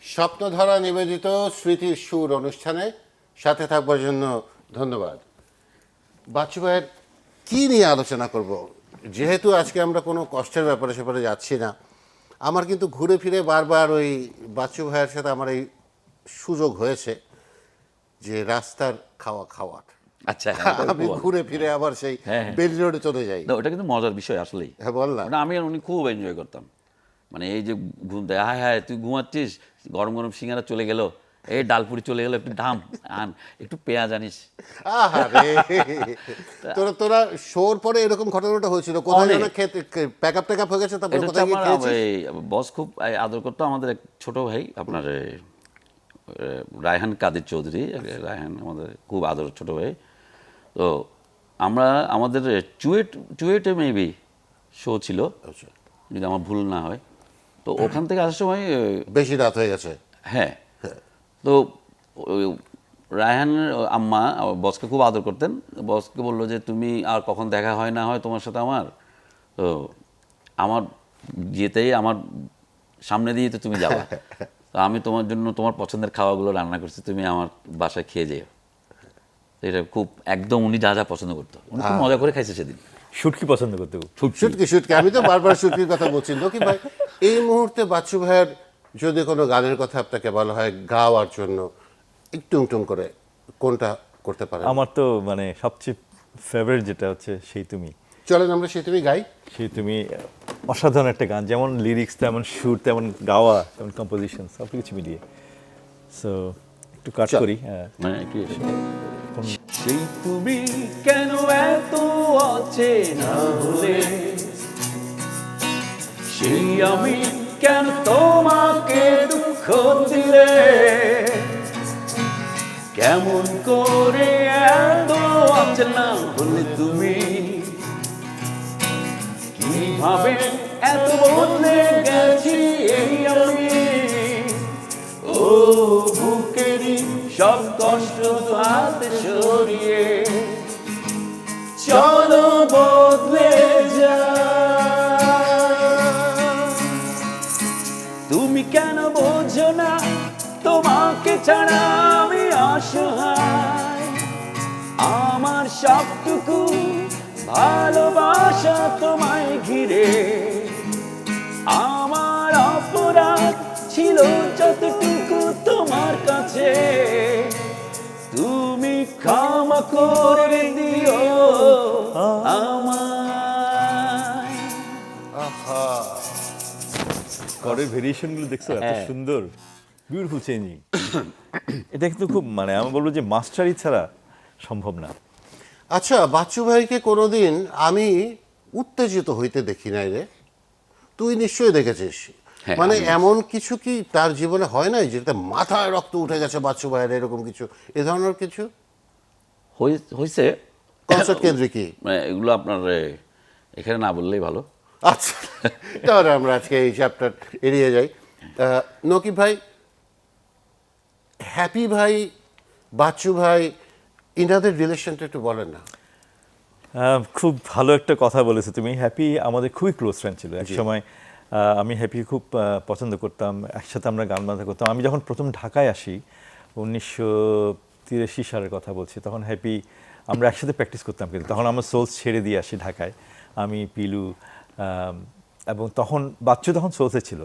স্বপ্নধারা নিবেদিত স্মৃতির সুর অনুষ্ঠানে। সাথে থাকবার জন্য ধন্যবাদ। বাচ্চু ভাইয়ের কী নিয়ে আলোচনা করব, যেহেতু আজকে আমরা কোনো কষ্টের ব্যাপারে সেপারে যাচ্ছি না, আমার কিন্তু ঘুরে ফিরে বারবার ওই বাচ্চু ভাইয়ের সাথে আমার এই সুযোগ হয়েছে যে রাস্তার খাওয়ার। আচ্ছা, আমি ঘুরে ফিরে আবার সেই হ্যাঁ। বেলি রোডে চলে যাই। ওটা কিন্তু মজার বিষয় আসলেই। হ্যাঁ, বললাম। ওটা আমি আর উনি খুব এনজয় করতাম। মানে এই যে ঘুম দেয়, হায় হায় তুই ঘুমাচ্ছিস, গরম গরম সিঙ্গারা চলে গেল, এই ডালপুরি চলে গেল, একটু ঢাম আন, একটু পেঁয়াজ আনিস। আহারে, তোরা শোর পরে এরকম ঘটনাটা হয়েছিল কোথায় যেন খেতে প্যাকআপ ট্যাকআপ হয়ে গেছে, তারপরে এটা হচ্ছে কোথায় গিয়ে আমার খেয়েছিস? বস খুব আদর করতো। আমাদের এক ছোট ভাই আপনার রায়হান কাদের চৌধুরী, রায়হান আমাদের খুব আদর ছোট ভাই। তো আমরা আমাদের চুয়েটে মেবি শো ছিল, যদি আমার ভুল না হয়। তো ওখান থেকে আসার সময় বেশি রাত হয়ে গেছে। হ্যাঁ, তো ওই রায়হানের আম্মা আমার বসকে খুব আদর করতেন। বসকে বললো যে তুমি আর কখন দেখা হয় না হয় তোমার সাথে আমার, তো আমার যেতেই আমার সামনে দিয়ে তো তুমি যাবা, তো আমি তোমার জন্য তোমার পছন্দের খাওয়াগুলো রান্না করছি, তুমি আমার বাসায় খেয়ে যেও। এটা খুব একদম উনি যা যা পছন্দ করতো, উনি খুব মজা করে খাইছে সেদিন। শুটকি পছন্দ করতে শুটকি আমি তো বারবার শুটকির কথা বলছি। কি ভাই, এই মুহূর্তে বাচ্চু ভাইয়ের যদি কোনো গানের কথা আপনাকে বলা হয় গাওয়ার জন্য, একটু টুং করে কোনটা করতে পারেন? আমার তো মানে সবচেয়ে ফেভারিট যেটা হচ্ছে সেই তুমি। চলেন আমরা সেই তুমি গাই। সেই তুমি অসাধারণ একটা গান, যেমন লিরিক্স তেমন সুর তেমন গাওয়া তেমন কম্পোজিশন সব কিছু মিলিয়ে। সো একটু কাট করি। হ্যাঁ, মানে কি সেই তুমি কেন এত অচেনা হলে, সেই আমি কেন তোমাকে দুঃখ দিলে, কেমন করে এত অচেনা হলে তুমি, কিভাবে এত বদলে গেছি এই আমি, ও বুকেরই সব কষ্ট হাতে সরিয়ে চলো বদলে যা। তুমি কেন বোঝো না তোমাকে ছাড়া আমি অসহায়, আমার সবটুকু ভালোবাসা তোমায় ঘিরে, আমার অপরাধ ছিল যতটুকু তোমার কাছে, তুমি ক্ষমা করে দিও আমায়। করের ভেরিয়েশনগুলো দেখছো এত হ্যাঁ। সুন্দর, বিউটিফুল চেঞ্জিং। এটা কিন্তু খুব মানে আমি বলবো যে মাস্টারি ছাড়া সম্ভব না। আচ্ছা, বাচ্চু ভাইকে কোনোদিন আমি উত্তেজিত হইতে দেখি নাই রে। তুই নিশ্চয়ই দেখেছিস। হ্যাঁ, মানে আমি- এমন কিছু কি তার জীবনে হয় নাই যেটা মাথায় রক্ত উঠে গেছে বাচ্চু ভাইয়ের, এরকম কিছু, এ ধরনের কিছু হয়েছে কনসার্ট কেন্দ্রিক কি? মানে এগুলো আপনার এখানে না বললেই ভালো। আচ্ছা, তাহলে আমরা আজকে এই চ্যাপ্টার এড়িয়ে যাই। নকিব ভাই, হ্যাপি ভাই, বাচ্চু ভাই, ইনাদের রিলেশনটা একটু বলেন না। খুব ভালো একটা কথা বলেছো তুমি। হ্যাপি আমাদের খুবই ক্লোজ ফ্রেন্ড ছিল এক সময়। আমি হ্যাপি খুব পছন্দ করতাম, একসাথে আমরা গান বাজনা করতাম। আমি যখন প্রথম ঢাকায় আসি 1983 সালের কথা বলছি, তখন হ্যাপি আমরা একসাথে প্র্যাকটিস করতাম, কিন্তু তখন আমরা সোলস ছেড়ে দিয়ে আসি ঢাকায়, আমি পিলু এবং তখন বাচ্চু তখন সোলসে ছিল।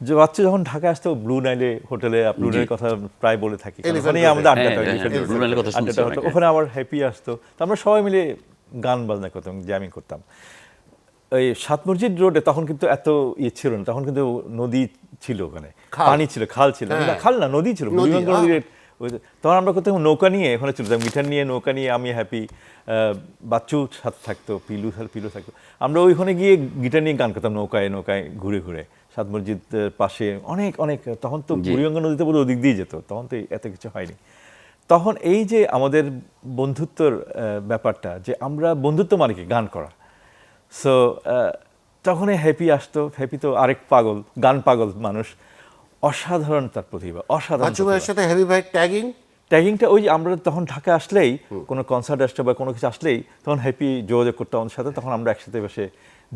যে বাচ্চু যখন ঢাকায় আসতো ব্লু নাইলে হোটেলে, ব্লু নাইলের কথা প্রায় বলে থাকি, কারণ Elephant ওখানেই Road-এ। আমাদের আড্ডাটা হ্যাঁ, Elephant হ্যাঁ, Road-এ। Blue Nile-এর কথা শুনছি আড্ডাটা হতো, অনেক। ওখানে আবার হ্যাপি আসতো, তো আমরা সবাই মিলে গান বাজনা করতাম, জ্যামিং করতাম। এই সাত মসজিদ রোডে তখন কিন্তু এত ইয়ে ছিল না, তখন কিন্তু নদী ছিল, ওখানে খাল। পানি ছিল, খাল ছিল, হ্যাঁ। না, খাল না, নদী ছিল, নদী, বুড়িগঙ্গা নদীর তখন আমরা করতাম নৌকা নিয়ে ওখানে চলতাম, গিটার নিয়ে নৌকা নিয়ে, আমি হ্যাপি, বাচ্চু সাথে থাকতো, পিলু থাকতো, আমরা ওইখানে গিয়ে গিটার নিয়ে গান করতাম নৌকায় নৌকায় ঘুরে ঘুরে সাত মসজিদের পাশে। অনেক অনেক তখন তো বুড়িগঙ্গা নদীতে বোধ ওদিক দিয়ে যেত, তখন তো এত কিছু হয়নি। তখন এই যে আমাদের বন্ধুত্বর ব্যাপারটা, যে আমরা বন্ধুত্ব মানে কি গান করা, সো তখনই হ্যাপি আসতো। হ্যাপি তো আরেক পাগল, গান পাগল মানুষ, অসাধারণ তার প্রতিভা, অসাধারণ বাচ্চু ভাইয়ের সাথে হ্যাপি ভাই ট্যাগিং, ট্যাগিংটা ওই যে আমরা তখন ঢাকা আসলেই, কোনো কনসার্ট আসতো বা কোনো কিছু আসলেই, তখন হ্যাপি যোগাযোগ করতাম আমাদের সাথে, তখন আমরা একসাথে বসে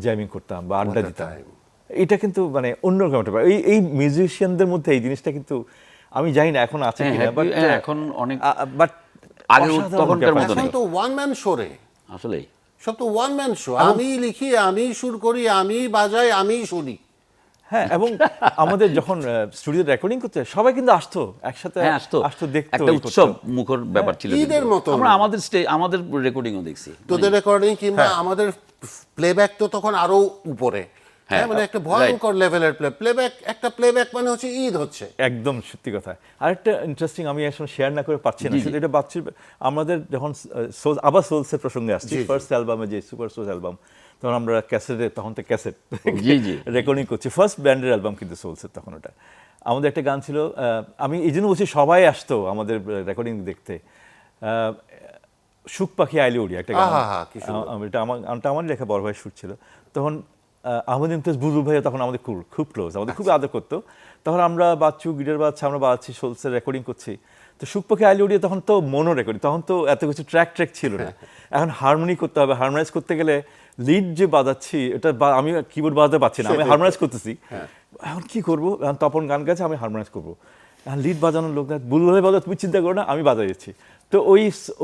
জ্যামিং করতাম বা আড্ডা What a দিতাম। time. এটা কিন্তু মানে অন্যরকম একটা ব্যাপার। এই মিউজিশিয়ানদের মধ্যে এই জিনিসটা কিন্তু আমি জানি না এখন আছে হ্যাঁ, কিনা, Happy, বাট এখন অনেক বাট আগে তখনকার মতো এখন নেই তো ওয়ান ম্যান শো রে, আসলেই। সব তো ওয়ান ম্যান শো। আমি লিখি, আমি সুর করি, আমি বাজাই, আমি শুনি। হ্যাঁ, এবং আমাদের যখন স্টুডিও রেকর্ডিং করতে সবাই কিন্তু আসতো একসাথে, হ্যাঁ, আসতো দেখতো, একটা এই করতো। উৎসব মুখর ব্যাপার ছিল ঈদের কিন্তু। মতো। আমরা আমাদের রেকর্ডিংও দেখছি। তোদের রেকর্ডিং কিংবা আমাদের প্লেব্যাক তো তখন আরো উপরে। হ্যাঁ, মানে একটা ভয়ঙ্কর লেভেলের প্লেব্যাক, একটা প্লেব্যাক মানে হচ্ছে ঈদ হচ্ছে। একদম সত্যি কথা। আরেকটা ইন্টারেস্টিং, আমি এখন শেয়ার না করে পারছি না, শুধু এটা বাচ্চা, আমাদের যখন আবার সোলসের প্রসঙ্গে আসছি, ফার্স্ট অ্যালবামে যে সুপার সোলস অ্যালবাম, তখন আমরা ক্যাসেটে, তখন তো ক্যাসেট জি। রেকর্ডিং করছি, ফার্স্ট ব্যান্ডের অ্যালবাম কিন্তু সোলসের তখন ওটা। আমাদের একটা গান ছিল, আমি এই জন্য বলছি সবাই আসতো আমাদের রেকর্ডিং দেখতে, সুখ পাখি আইলে উড়ি, একটা গান। আহা, কি সুন্দর। এটা আমার লেখা, বড় ভাই শুট ছিল তখন। আহমদ ইমতিয়াজ বুলবুল ভাইয়া তখন আমাদের খুব ক্লোজ, আমাদের খুব আদর করতো। তখন আমরা বাচ্চু গিটার বাজছি, আমরা বাজছি, সোলসের রেকর্ডিং করছি। তো সুখ পাখি আইলে উড়িয়ে তখন তো মনো রেকর্ডিং, তখন তো এত কিছু ট্র্যাক ছিল না। এখন হারমোনি করতে হবে, হারমোনাইজ করতে গেলে লিড যে বাজাচ্ছি, এটা আমি কিবোর্ড বাজাতে পারছি না, আমি হারমোনাইজ করতেছি। এখন কি করবো, এখন তপন গান গাছে, আমি হারমোনাইজ করবো, এখন লিড বাজানোর লোক না, বুলবুল ভাই বাজাও, তুমি চিন্তা করো না, আমি বাজাই যাচ্ছি। তো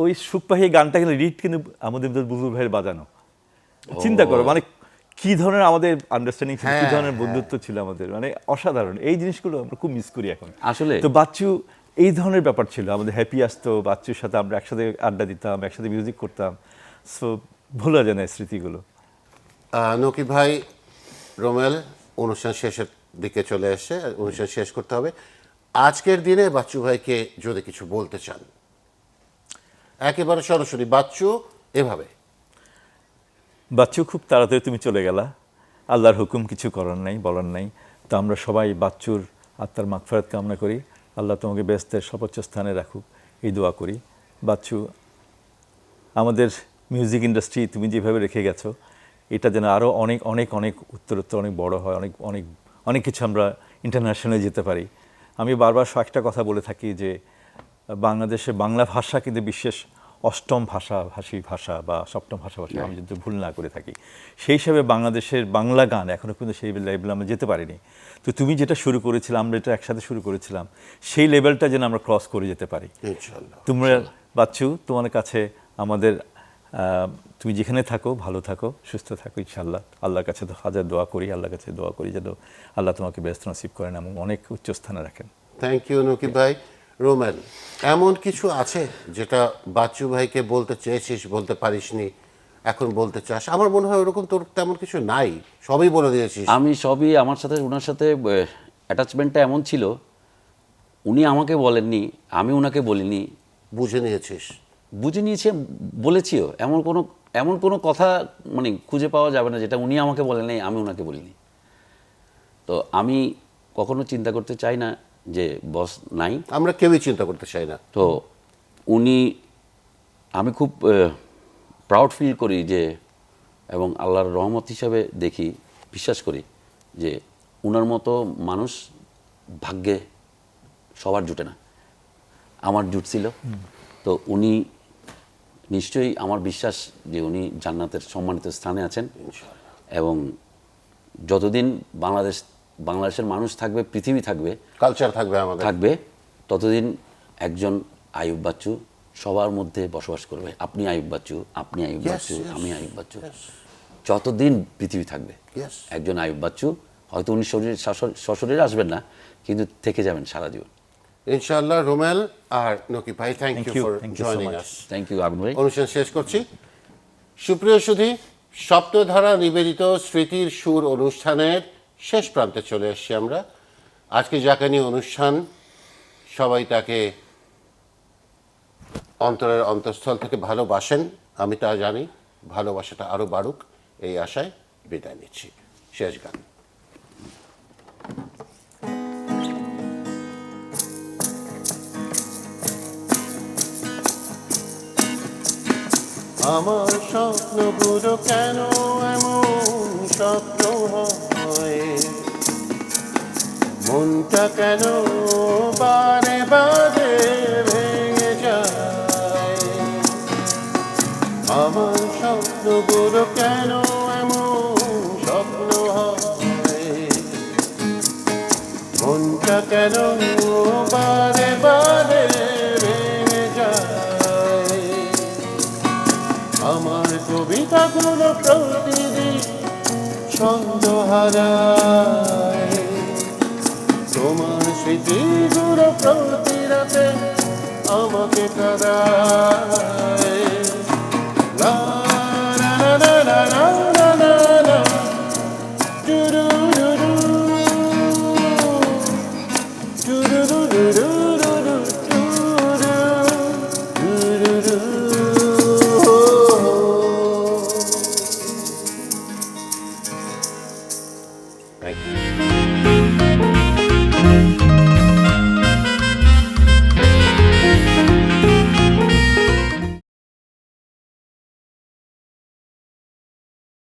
ওই সুখ পাখি গানটা কিন্তু লিড কিন্তু আমাদের বুলবুল ভাইয়ের বাজানো। চিন্তা করো মানে কি ধরনের আমাদের আন্ডারস্ট্যান্ডিং ছিল, কি ধরনের বন্ধুত্ব ছিল আমাদের, মানে অসাধারণ। এই জিনিসগুলো আমরা খুব মিস করি এখন আসলে। তো বাচ্চু এই ধরনের ব্যাপার ছিল, আমাদের হ্যাপি আসতো, বাচ্চুর সাথে আমরা একসাথে আড্ডা দিতাম, একসাথে মিউজিক করতাম, সো ভোলা যায় না স্মৃতিগুলো। নকিব ভাই, রোমেল অনুষ্ঠান শেষের দিকে চলে এসে, অনুষ্ঠান শেষ করতে হবে। আজকের দিনে বাচ্চু ভাইকে যদি কিছু বলতে চান, একেবারে সরাসরি বাচ্চু এভাবে। বাচ্চু, খুব তাড়াতাড়ি তুমি চলে গেলা, আল্লাহর হুকুম, কিছু করার নাই, বলার নাই। তো আমরা সবাই বাচ্চুর আত্মার মাগফিরাত কামনা করি, আল্লাহ তোমাকে বেহেশতের সর্বোচ্চ স্থানে রাখুক, এই দোয়া করি। বাচ্চু, আমাদের মিউজিক ইন্ডাস্ট্রি তুমি যেভাবে রেখে গেছো, এটা যেন আরও অনেক অনেক অনেক উত্তরোত্তর অনেক বড় হয়, অনেক অনেক অনেক কিছু আমরা ইন্টারন্যাশনালে যেতে পারি। আমি বারবার একটা কথা বলে থাকি যে বাংলাদেশে বাংলা ভাষা কিন্তু বিশ্বের অষ্টম ভাষাভাষী ভাষা বা সপ্তম ভাষাভাষী, আমি যদি ভুল না করে থাকি। সেই হিসাবে বাংলাদেশের বাংলা গান এখনও কিন্তু সেই লেভেলে আমরা যেতে পারিনি। তো তুমি যেটা শুরু করেছিলে, আমরা এটা একসাথে শুরু করেছিলাম, সেই লেভেলটা যেন আমরা ক্রস করে যেতে পারি। ইনশাআল্লাহ। তোমরা বাচ্চু, তোমার কাছে আমাদের তুমি যেখানে থাকো ভালো থাকো, সুস্থ থাকো ইনশাআল্লাহ। আল্লাহর কাছে তো হাজার দোয়া করি, আল্লাহর কাছে দোয়া করি যেন আল্লাহ তোমাকে ব্যস্ত নসিব করেন এবং অনেক উচ্চ স্থানে রাখেন। থ্যাংক ইউ নকিব ভাই। রোমেন, এমন কিছু আছে যেটা বাচ্চু ভাইকে বলতে চেয়েছিস, বলতে পারিসনি, এখন বলতে চাস? আমার মনে হয় ওরকম তোর তেমন কিছু নাই, সবই বলে দিয়েছিস। আমি সবই, আমার সাথে ওনার সাথে অ্যাটাচমেন্টটা এমন ছিল, উনি আমাকে বলেননি, আমি ওনাকে বলিনি, বুঝে নিয়েছিস। বুঝে নিয়েছে, বলেছিও। এমন কোনো কথা মানে খুঁজে পাওয়া যাবে না যেটা উনি আমাকে বলেন, আমি ওনাকে বলিনি। তো আমি কখনো চিন্তা করতে চাই না যে বস নাই, আমরা কেউই চিন্তা করতে চাই না। তো উনি, আমি খুব প্রাউড ফিল করি যে, এবং আল্লাহর রহমত হিসাবে দেখি, বিশ্বাস করি যে উনার মতো মানুষ ভাগ্যে সবার জুটে না, আমার জুটছিল। তো উনি নিশ্চয়ই, আমার বিশ্বাস যে উনি জান্নাতের সম্মানিত স্থানে আছেন, এবং যতদিন বাংলাদেশের মানুষ থাকবে, পৃথিবী থাকবে, কালচার থাকবে আমাদের, থাকবে, ততদিন একজন আইয়ুব বাচ্চু সবার মধ্যে বসবাস করবে। আপনি আইয়ুব বাচ্চু, আপনি আইয়ুব বাচ্চু, আমি আইয়ুব বাচ্চু, যতদিন পৃথিবী থাকবে Yes. একজন আইয়ুব বাচ্চু। হয়তো উনি সশরীরে আসবেন না, কিন্তু থেকে যাবেন সারা জীবন। ইনশাআল্লাহ। রোমেল আর নকিব ভাই, thank Thank you you. For Thank you so joining much. Us. Thank you Abin ভাই। অনুষ্ঠান শেষ করছি। সুপ্রিয় সুধী, স্বপ্নধারা নিবেদিত স্মৃতির সুর অনুষ্ঠানের শেষ প্রান্তে চলে এসেছি আমরা। আজকে যাকে নিয়ে অনুষ্ঠান, সবাই তাকে অন্তরের অন্তঃস্থল থেকে ভালোবাসেন, আমি তা জানি। ভালোবাসাটা আরও বাড়ুক এই আশায় বিদায় নিচ্ছি। শেষ গান। আমার স্বপ্নগুলো কেন এমন স্বপ্ন হয়, মনটা কেন বারে বারে ভেঙে যায়। আমার স্বপ্নগুলো কেন এমন স্বপ্ন হয়, মনটা কেন বারে বারে ভেঙে যায়। আমার কবিতাগুলো প্রতিদিন ছন্দ হারায়, তোমার স্মৃতিগুলো প্রতি রাতে আমাকে কাঁদায়। লা লা লা লা লা লা লা লা, do do do do, do do do do do.